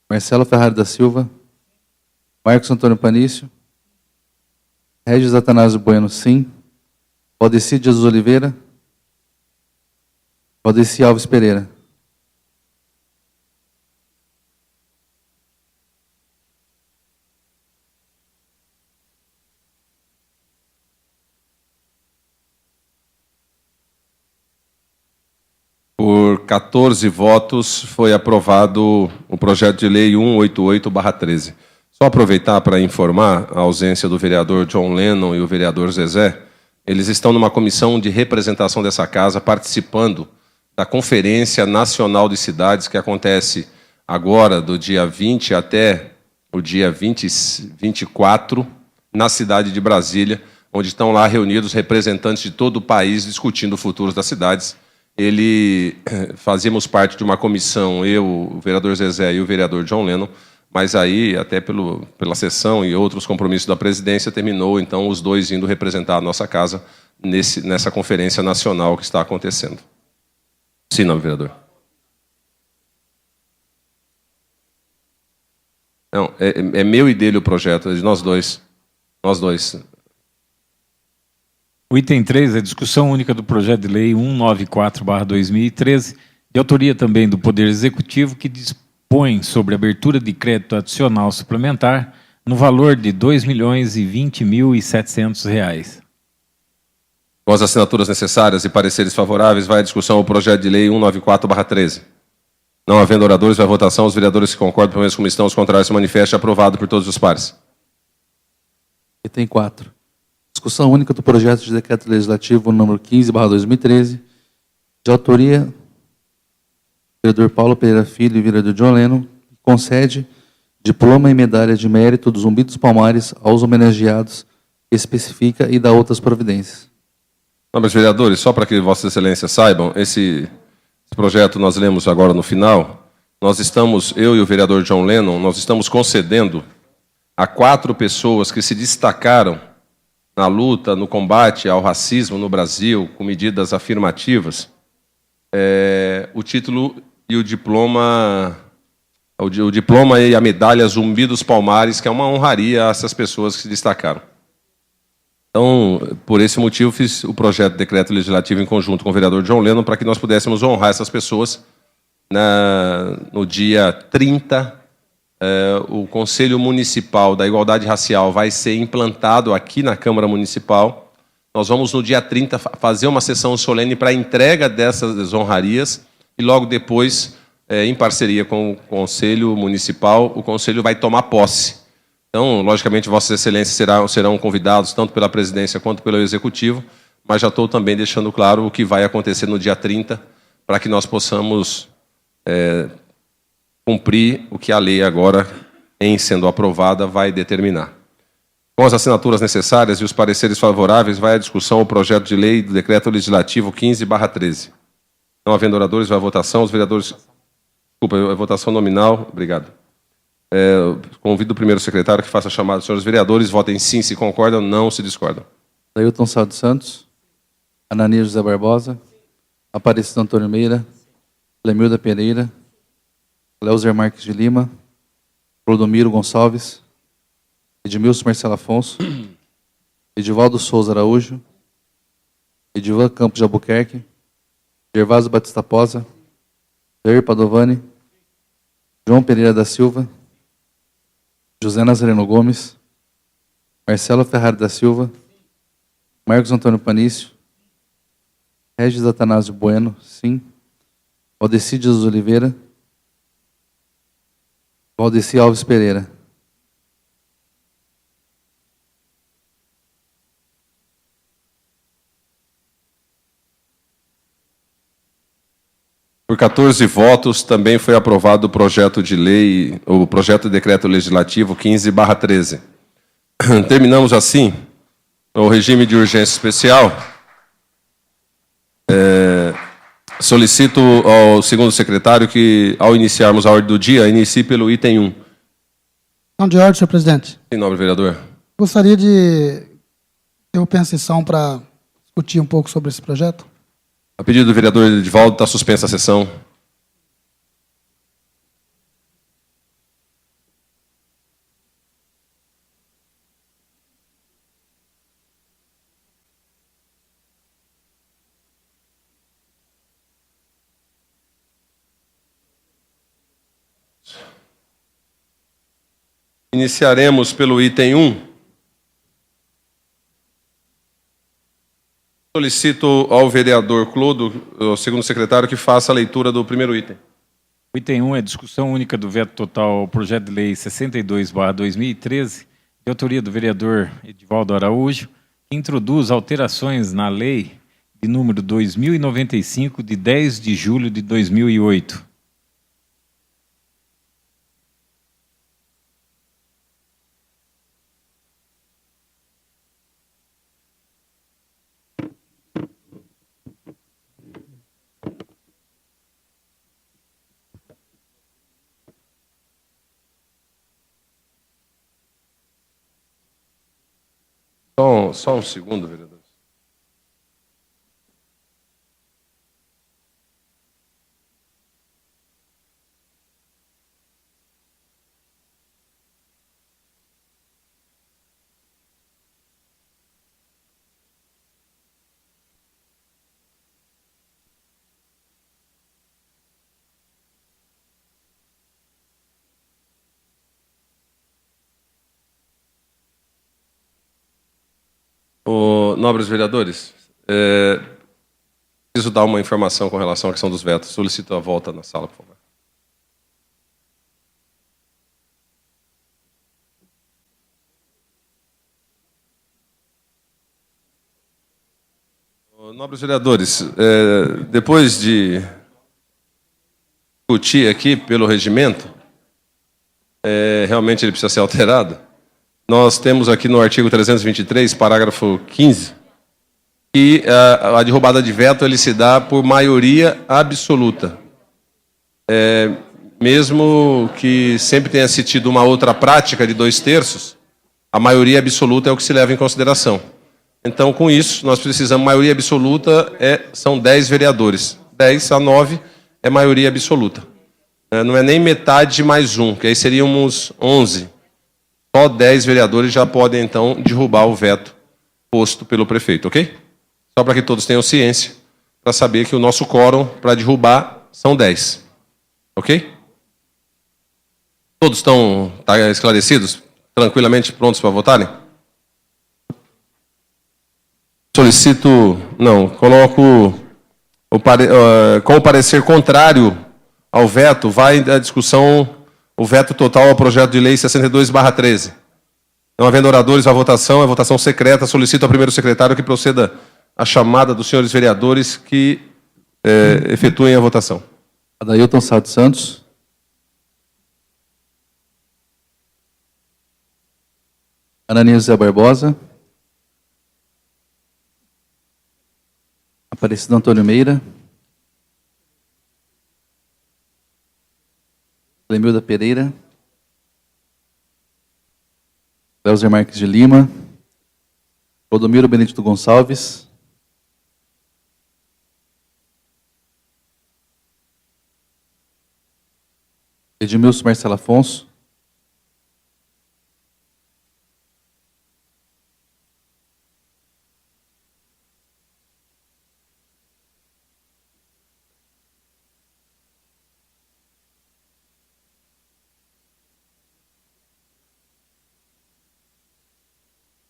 Marcelo Ferrari da Silva, Marcos Antônio Panício, Regis Atanásio Bueno, sim. Valdeci de Jesus Oliveira, Valdeci Alves Pereira. Por 14 votos, foi aprovado o projeto de lei 188/13. Só aproveitar para informar a ausência do vereador John Lennon e o vereador Zezé. Eles estão numa comissão de representação dessa casa, participando da Conferência Nacional de Cidades, que acontece agora, do dia 20 até o dia 24, na cidade de Brasília, onde estão lá reunidos representantes de todo o país discutindo o futuro das cidades. Fazíamos parte de uma comissão, eu, o vereador Zezé e o vereador John Lennon, mas aí, até pela sessão e outros compromissos da presidência, terminou, então, os dois indo representar a nossa casa nessa conferência nacional que está acontecendo. Sim, não, vereador. Não, é meu e dele o projeto, é de nós dois. Nós dois. O item 3 é a discussão única do projeto de lei 194/2013, de autoria também do Poder Executivo, que dispõe sobre abertura de crédito adicional suplementar no valor de R$ 2.020.700. Com as assinaturas necessárias e pareceres favoráveis, vai à discussão o projeto de lei 194/13. Não havendo oradores, vai à votação. Os vereadores que concordam, permaneçam como estão. Os contrários, se manifestem. Aprovado por todos os pares. Item 4. Discussão única do projeto de decreto legislativo número 15/2013, de autoria do vereador Paulo Pereira Filho e vereador John Lennon, que concede diploma e medalha de mérito do Zumbi dos Palmares aos homenageados, que especifica e dá outras providências. Nobres vereadores, só para que Vossas Excelências saibam, esse projeto nós lemos agora no final. Nós estamos, eu e o vereador John Lennon, nós estamos concedendo a 4 pessoas que se destacaram na luta, no combate ao racismo no Brasil, com medidas afirmativas, o título e o diploma e a medalha Zumbi dos Palmares, que é uma honraria a essas pessoas que se destacaram. Então, por esse motivo, fiz o projeto de decreto legislativo em conjunto com o vereador John Lennon, para que nós pudéssemos honrar essas pessoas. No dia 30, o Conselho Municipal da Igualdade Racial vai ser implantado aqui na Câmara Municipal, Nós vamos, no dia 30, fazer uma sessão solene para a entrega dessas honrarias e logo depois, em parceria com o Conselho Municipal, o Conselho vai tomar posse. Então, logicamente, Vossas Excelências serão convidados, tanto pela presidência quanto pelo Executivo, mas já estou também deixando claro o que vai acontecer no dia 30, para que nós possamos cumprir o que a lei agora, em sendo aprovada, vai determinar. Com as assinaturas necessárias e os pareceres favoráveis, vai à discussão o projeto de lei do Decreto Legislativo 15/13. Não havendo oradores, vai à votação. Os vereadores... Desculpa, a votação nominal. Obrigado. Convido o primeiro secretário que faça a chamada dos senhores vereadores. Votem sim se concordam, não se discordam. Ailton Sá dos Santos. Ananias José Barbosa. Aparecido Antônio Meira. Clemilda Pereira. Cleuser Marques de Lima. Clodomiro Gonçalves. Edmilson Marcelo Afonso. Edivaldo Souza Araújo. Edivan Campos de Albuquerque. Gervásio Batista Posa. Jair Padovani. João Pereira da Silva. José Nazareno Gomes. Marcelo Ferrari da Silva. Marcos Antônio Panício. Regis Atanásio Bueno, sim. Valdeci Jesus Oliveira. Valdeci Alves Pereira. Por 14 votos, também foi aprovado o projeto de lei, o projeto de decreto legislativo 15/13. Terminamos assim o regime de urgência especial. Solicito ao segundo secretário que, ao iniciarmos a ordem do dia, inicie pelo item 1. Não de ordem, senhor presidente. Sim, nobre vereador. Gostaria de ter uma sessão para discutir um pouco sobre esse projeto. A pedido do vereador Edivaldo, está suspensa a sessão. Iniciaremos pelo item 1. Solicito ao vereador Clodo, o segundo secretário, que faça a leitura do primeiro item. O item 1 é discussão única do veto total ao projeto de lei 62/2013, de autoria do vereador Edivaldo Araújo, que introduz alterações na lei de número 2095, de 10 de julho de 2008. Só um segundo, vereador. Nobres vereadores, preciso dar uma informação com relação à questão dos vetos. Solicito a volta na sala, por favor. Nobres vereadores, depois de discutir aqui pelo regimento, realmente ele precisa ser alterado. Nós temos aqui no artigo 323, parágrafo 15, que a derrubada de veto ele se dá por maioria absoluta. Mesmo que sempre tenha se tido uma outra prática de 2/3, a maioria absoluta é o que se leva em consideração. Então, com isso, nós precisamos, maioria absoluta são 10 vereadores. 10 a 9 é maioria absoluta. Não é nem metade mais um, que aí seríamos 11. Só 10 vereadores já podem, então, derrubar o veto posto pelo prefeito, ok? Só para que todos tenham ciência, para saber que o nosso quórum para derrubar são 10. Ok? Todos estão esclarecidos? Tranquilamente prontos para votarem? Solicito, não, coloco com o parecer contrário ao veto, vai a discussão, o veto total ao projeto de lei 62/13. Não havendo oradores, a votação é votação secreta. Solicito ao primeiro secretário que proceda a chamada dos senhores vereadores que efetuem a votação. Adailton Sá dos Santos. Ananias José Barbosa. Aparecido Antônio Meira. Clemilda Pereira. Cleuser Marques de Lima. Clodomiro Benedito Gonçalves. Edmilson Marcelo Afonso.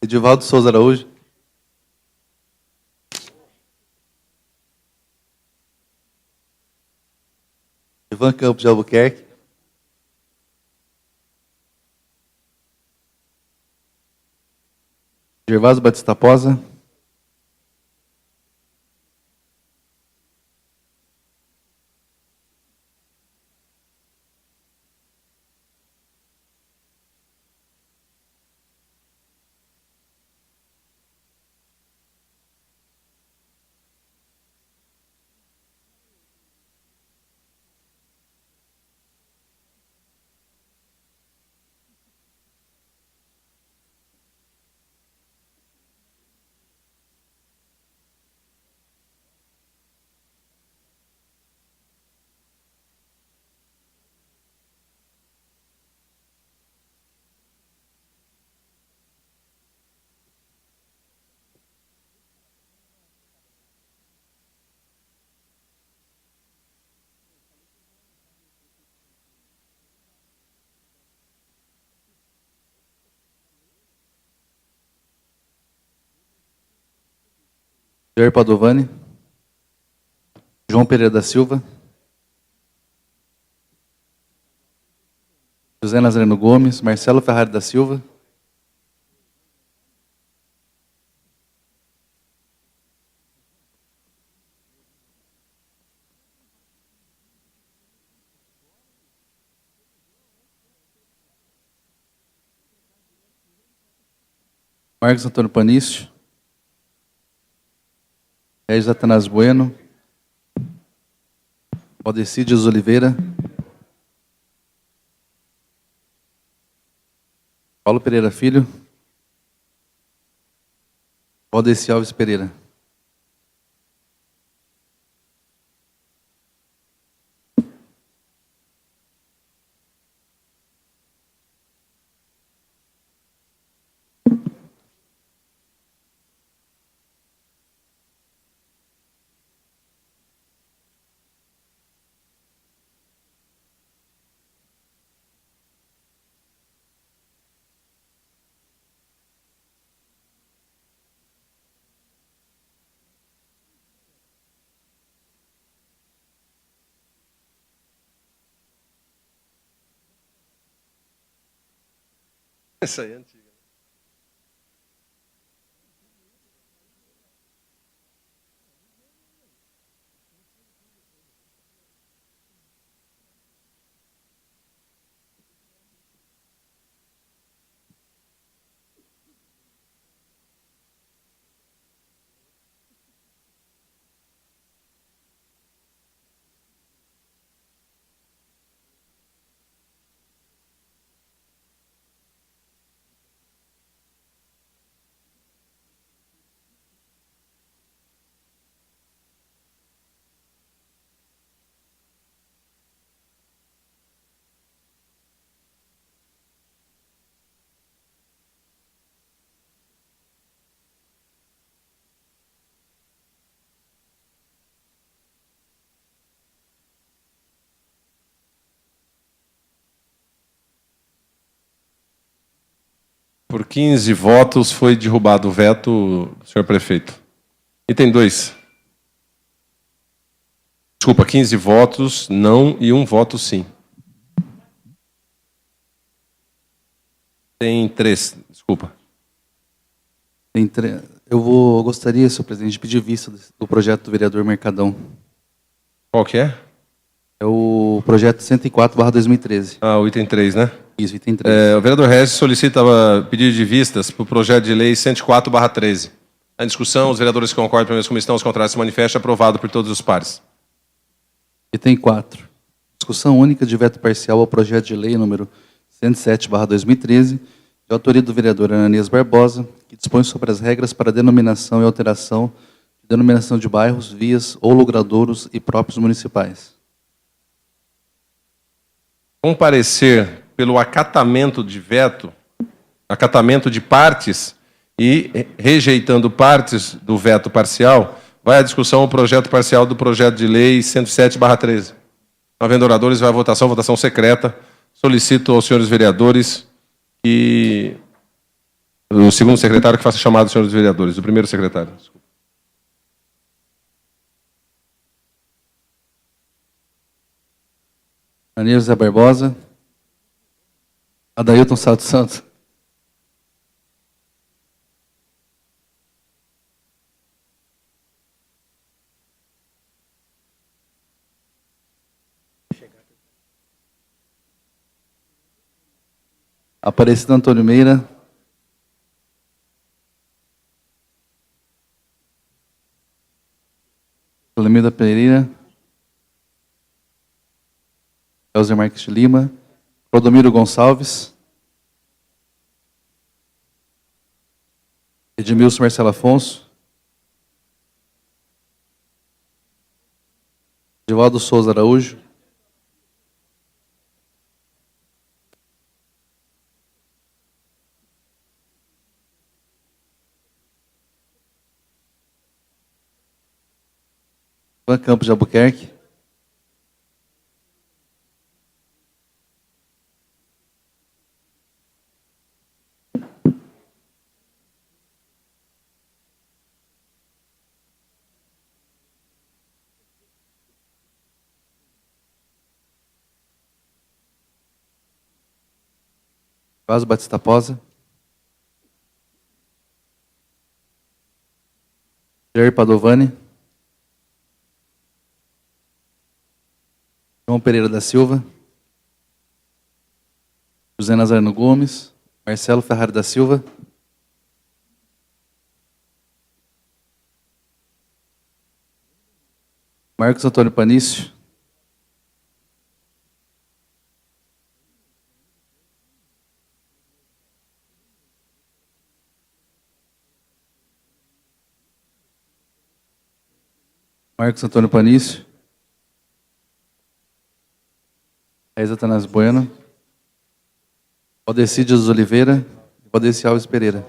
Edivaldo Souza Araújo. Ivan Campos de Albuquerque. Gervásio Batista Posa. Jair Padovani. João Pereira da Silva. José Nazareno Gomes. Marcelo Ferrari da Silva. Marcos Antônio Panício. Regis Atanásio Bueno. Valdeci Dias Oliveira. Paulo Pereira Filho. Valdeci Alves Pereira. Essa aí é antiga. Por 15 votos foi derrubado o veto, senhor prefeito. Item 2. Desculpa, 15 votos não e 1 voto sim. Tem 3, desculpa. Eu gostaria, senhor presidente, de pedir vista do projeto do vereador Mercadão. Qual que é? É o projeto 104/2013. Ah, o item 3, né? Isso, item 3. O vereador Regis solicita pedido de vistas para o projeto de lei 104/13. Em discussão, os vereadores que concordam, pelo menos como estão, os contrários se manifestam, aprovado por todos os pares. Item 4. Discussão única de veto parcial ao projeto de lei número 107/2013, de autoria do vereador Ananias Barbosa, que dispõe sobre as regras para denominação e alteração de denominação de bairros, vias ou logradouros e próprios municipais. Comparecer pelo acatamento de veto, acatamento de partes e rejeitando partes do veto parcial, vai à discussão o projeto parcial do projeto de lei 107/13. Havendo oradores, vai à votação secreta. Solicito aos senhores vereadores e o segundo secretário que faça chamado dos senhores vereadores, o primeiro secretário. Desculpa. Ananias José Barbosa. Adailton Salto Santos. Aparecido Antônio Meira. Solemilda Pereira. Elzer Marques de Lima. Clodomiro Gonçalves. Edmilson Marcelo Afonso. Edivaldo Souza Araújo. Ivan Campos de Albuquerque. Vaz Batista Posa. Jair Padovani. João Pereira da Silva. José Nazareno Gomes. Marcelo Ferrari da Silva. Marcos Antônio Panício. Marcos Antônio Panício. Reis Atanás Bueno. Valdeci Dias Oliveira. Valdeci Alves Pereira.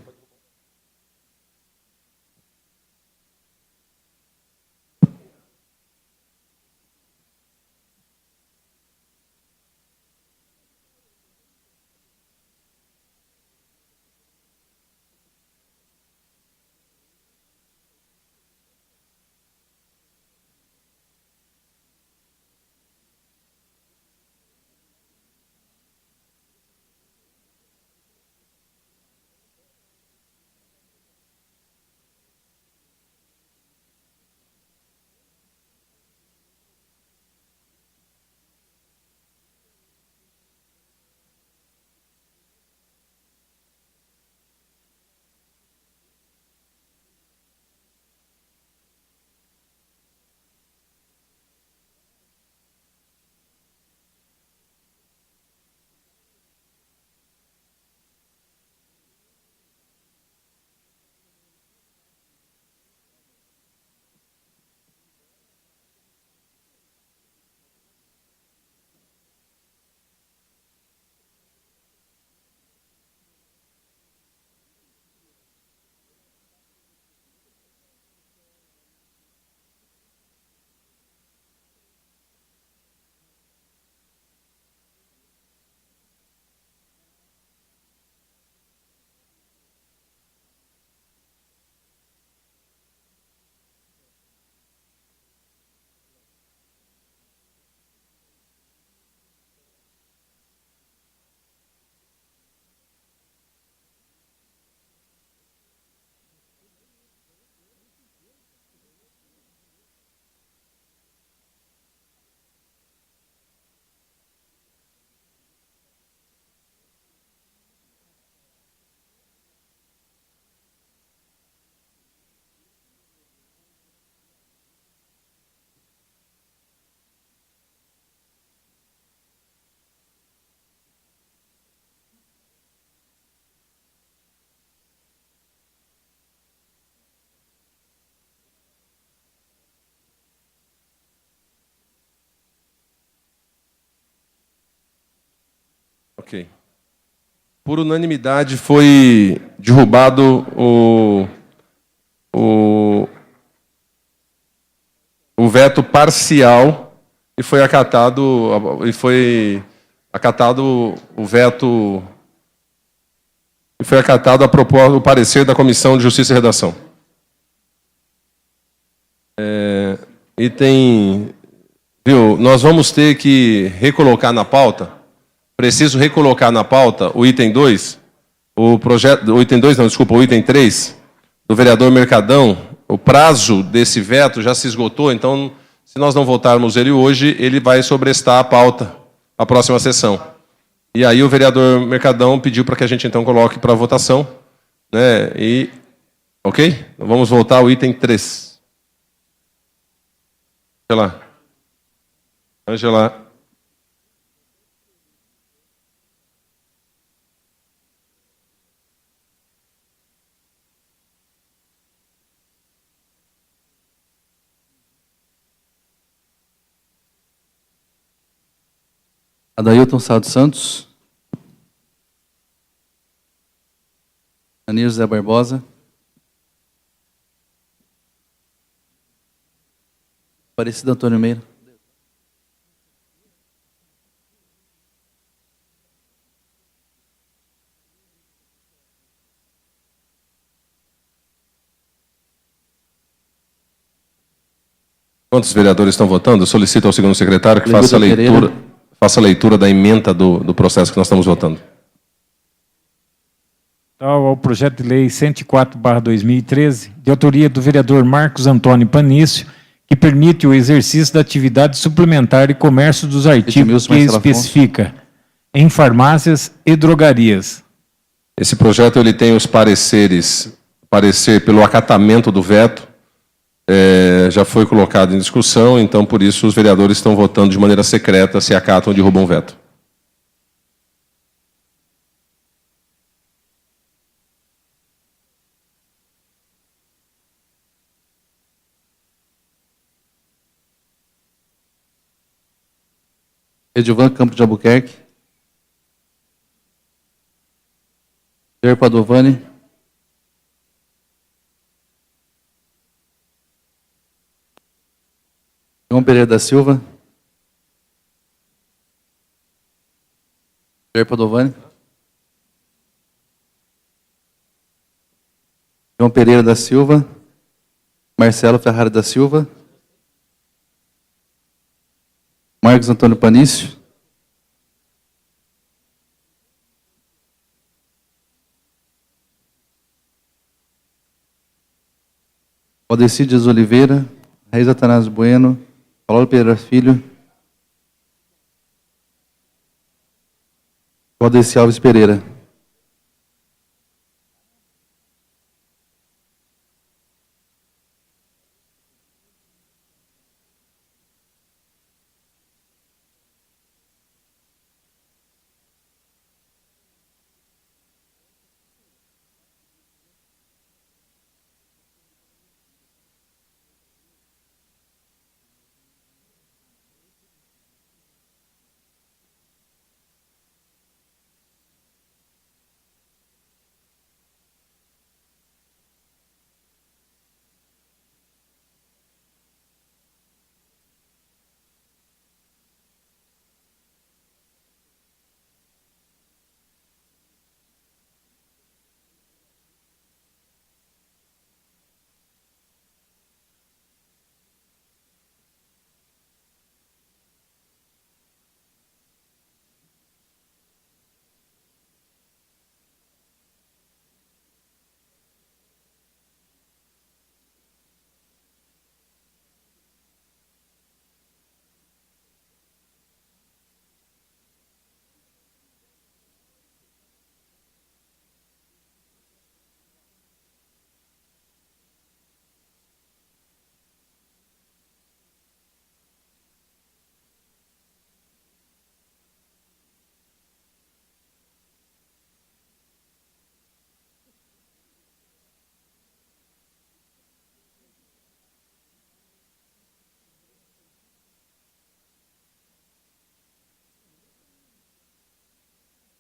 Por unanimidade foi derrubado o veto parcial e foi acatado o veto e foi acatado o parecer da Comissão de Justiça e Redação. Nós vamos ter que recolocar na pauta, preciso recolocar na pauta o item 2, o item 3, do vereador Mercadão. O prazo desse veto já se esgotou, então, se nós não votarmos ele hoje, ele vai sobrestar a pauta, a próxima sessão. E aí o vereador Mercadão pediu para que a gente, então, coloque para votação. Né? Ok? Vamos voltar ao item 3. Ângela. Adailton Sá dos Santos. Anir José Barbosa. Aparecido Antônio Meira. Quantos vereadores estão votando? Eu solicito ao segundo secretário que faça a leitura da ementa do processo que nós estamos votando. Então, ao projeto de lei 104/2013, de autoria do vereador Marcos Antônio Panício, que permite o exercício da atividade suplementar e comércio dos artigos que especifica em farmácias e drogarias. Esse projeto ele tem os parecer pelo acatamento do veto, já foi colocado em discussão, então por isso os vereadores estão votando de maneira secreta se acatam ou derrubam o veto. Edivan Campos de Albuquerque. Jair Padovani. João Pereira da Silva. Jair Padovani. João Pereira da Silva. Marcelo Ferrari da Silva. Marcos Antônio Panício. Valdecir Dias Oliveira. Reis Atanásio Bueno. Paulo Pereira Filho. Valdeci Alves Pereira.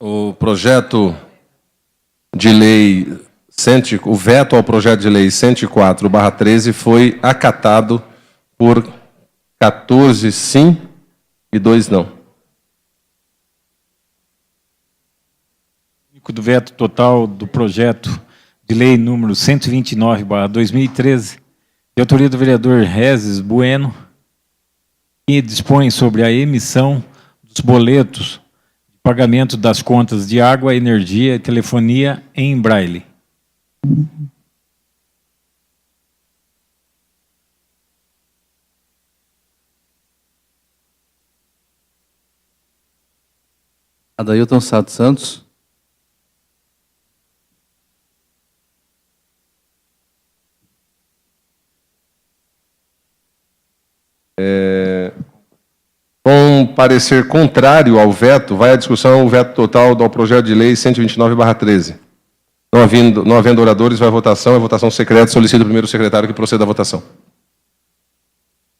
O projeto de lei, o veto ao projeto de lei 104/13 foi acatado por 14 sim e 2 não. Do veto total do projeto de lei número 129/2013, de autoria do vereador Rezes Bueno, que dispõe sobre a emissão dos boletos de pagamento das contas de água, energia e telefonia em braille. Adailton Sato Santos. Com parecer contrário ao veto, vai à discussão o veto total do projeto de lei 129/13. Não havendo oradores, vai à votação. É votação secreta. Solicito o primeiro secretário que proceda à votação.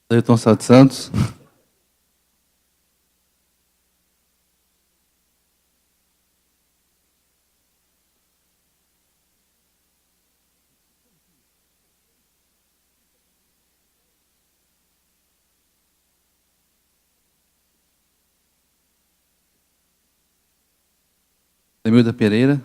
Adailton Sato Santos. Emilda Pereira.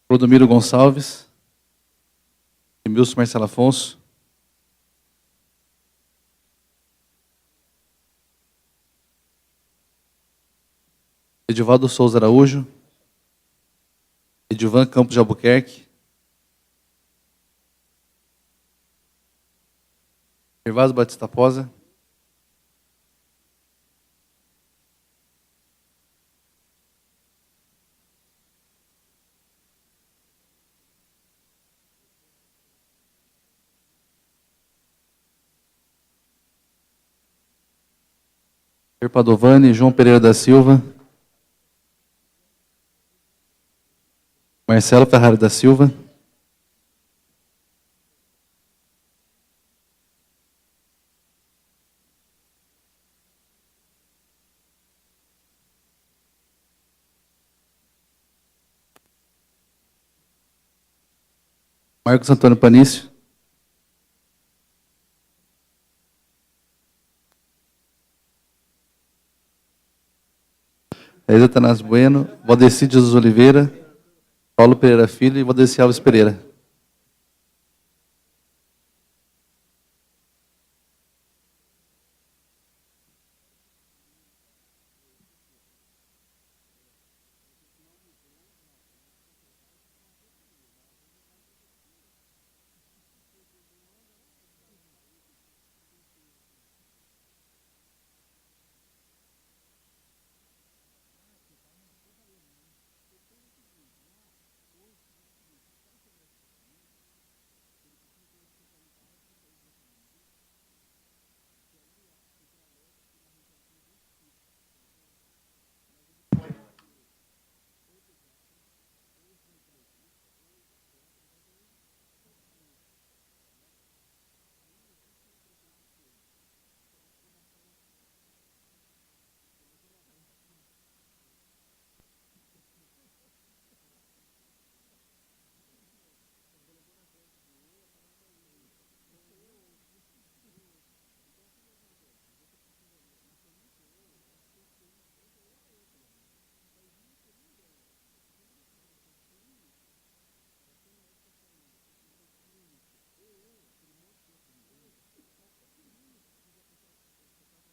Clodomiro Gonçalves. Emilson Marcelo Afonso. Edivaldo Souza Araújo. Edivan Campos de Albuquerque. Gervásio Batista Posa. Padovani, João Pereira da Silva. Marcelo Ferrari da Silva. Marcos Antônio Panício. Elza Tanás Bueno, Valdeci Jesus Oliveira, Paulo Pereira Filho e Valdeci Alves Pereira.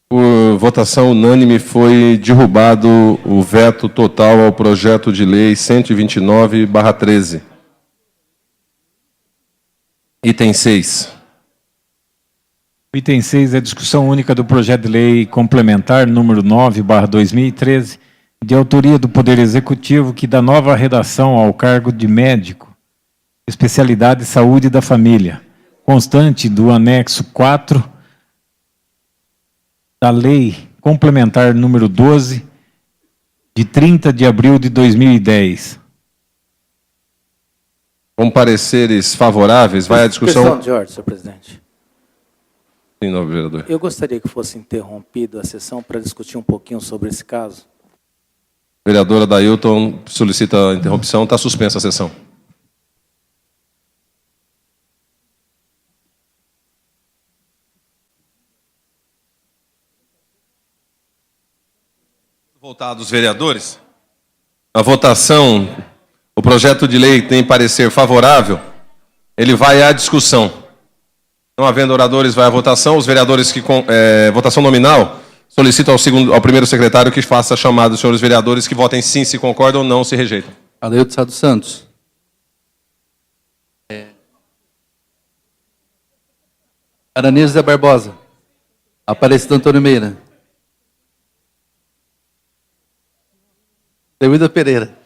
Por votação unânime, foi derrubado o veto total ao projeto de lei 129/13. Item 6. O item 6 é a discussão única do projeto de lei complementar número 9/2013, de autoria do Poder Executivo, que dá nova redação ao cargo de médico, especialidade saúde da família, constante do anexo 4 da Lei Complementar número 12, de 30 de abril de 2010. Com pareceres favoráveis, vai à discussão. Questão de ordem, senhor presidente. Sim, nobre vereador. Eu gostaria que fosse interrompido a sessão para discutir um pouquinho sobre esse caso. Vereadora Dailton solicita a interrupção. Está suspensa a sessão. Voltados vereadores, a votação, o projeto de lei tem parecer favorável, ele vai à discussão. Não havendo oradores, vai à votação. Os vereadores que votação nominal, solicito ao primeiro secretário que faça a chamada dos senhores vereadores que votem sim, se concordam ou não, se rejeitam. Adailton Sá dos Santos. Aranês Zé Barbosa. Aparecido Antônio Meira. Leuída Pereira.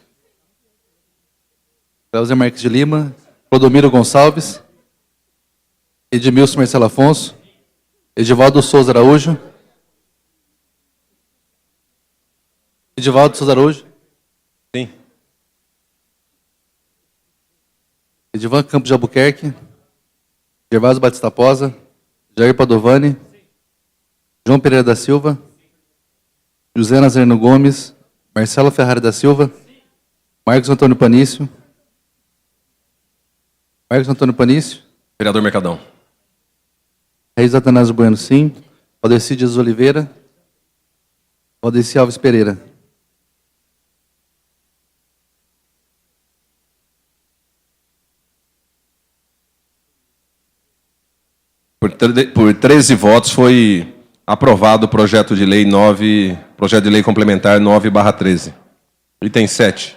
Cláudia Marques de Lima. Clodomiro Gonçalves. Edmilson Marcelo Afonso. Edivaldo Souza Araújo. Edivaldo Souza Araújo. Sim. Edivan Campos de Albuquerque. Gervásio Batista Posa. Jair Padovani. João Pereira da Silva. José Nazareno Gomes. Marcelo Ferrari da Silva. Marcos Antônio Panício. Marcos Antônio Panício. Vereador Mercadão. Reis Atanásio Bueno, sim. Valdeci Dias Oliveira. Valdeci Alves Pereira. Por 13 votos foi aprovado o projeto de lei complementar 9/13. Item 7.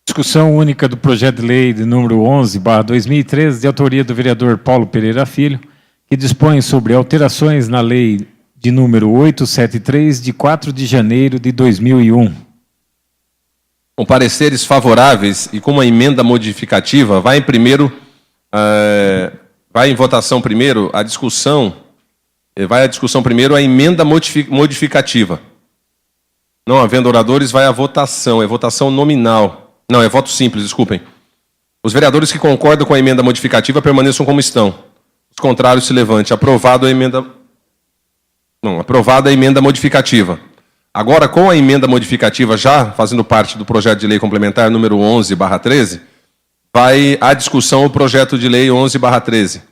Discussão única do projeto de lei de número 11/2013, de autoria do vereador Paulo Pereira Filho, que dispõe sobre alterações na lei de número 873, de 4 de janeiro de 2001. Com pareceres favoráveis e com uma emenda modificativa, vai em votação primeiro a discussão, vai à discussão primeiro a emenda modificativa. Não havendo oradores, vai à votação, é votação nominal. Não, é voto simples, desculpem. Os vereadores que concordam com a emenda modificativa permaneçam como estão. Os contrários se levante. Aprovada a emenda modificativa. Agora, com a emenda modificativa já fazendo parte do projeto de lei complementar número 11/13, vai à discussão o projeto de lei 11/13.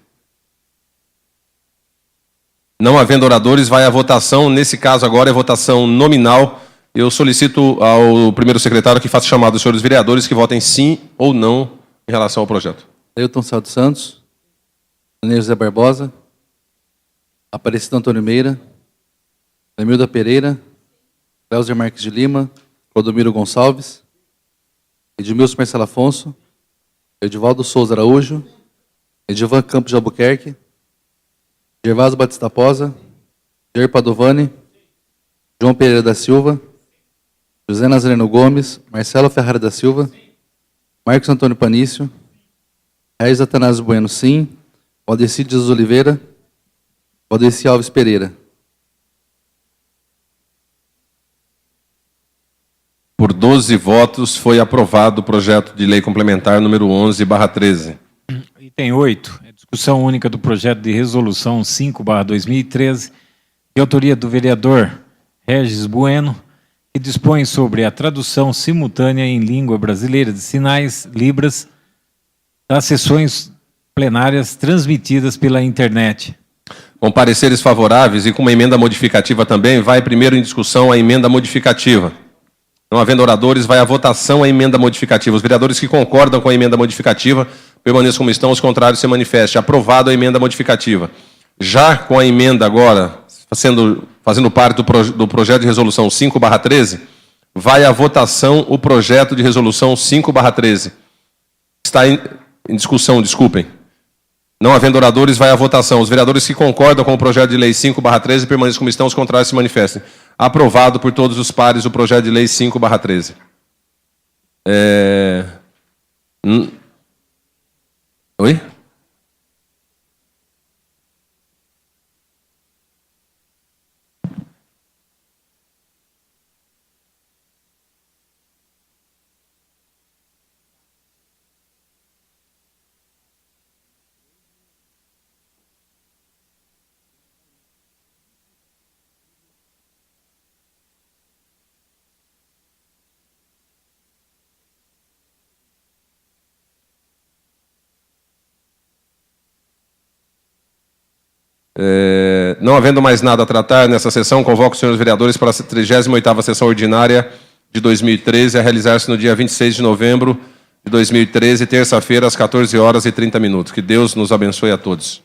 Não havendo oradores, vai à votação. Nesse caso, agora é votação nominal. Eu solicito ao primeiro secretário que faça chamado dos senhores vereadores que votem sim ou não em relação ao projeto. Ailton Sá dos Santos. Aranês Zé Barbosa. Aparecido Antônio Meira. Lemilda Pereira. Cláudia Marques de Lima. Clodomiro Gonçalves. Edmilson Marcelo Afonso. Edivaldo Souza Araújo. Edivan Campos de Albuquerque. Gervásio Batista Posa. Jair Padovani. João Pereira da Silva. José Nazareno Gomes. Marcelo Ferrari da Silva. Marcos Antônio Panício. Reis Atanásio Bueno, sim. Valdeci Dias Oliveira. Valdeci Alves Pereira. Por 12 votos, foi aprovado o projeto de lei complementar número 11/13. Item 8, é discussão única do projeto de resolução 5/2013, de autoria do vereador Regis Bueno, que dispõe sobre a tradução simultânea em língua brasileira de sinais, Libras, das sessões plenárias transmitidas pela internet. Com pareceres favoráveis e com uma emenda modificativa também, vai primeiro em discussão a emenda modificativa. Não havendo oradores, vai à votação a emenda modificativa. Os vereadores que concordam com a emenda modificativa permaneçam como estão, os contrários se manifestem. Aprovado a emenda modificativa. Já com a emenda agora, fazendo parte do projeto de resolução 5/13, vai à votação o projeto de resolução 5/13. Está em discussão, desculpem. Não havendo oradores, vai à votação. Os vereadores que concordam com o projeto de lei 5/13 permaneçam como estão, os contrários se manifestem. Aprovado por todos os pares o projeto de lei 5/13. Oi? Não havendo mais nada a tratar nessa sessão, convoco os senhores vereadores para a 38ª sessão ordinária de 2013, a realizar-se no dia 26 de novembro de 2013, terça-feira, às 14h30. Que Deus nos abençoe a todos.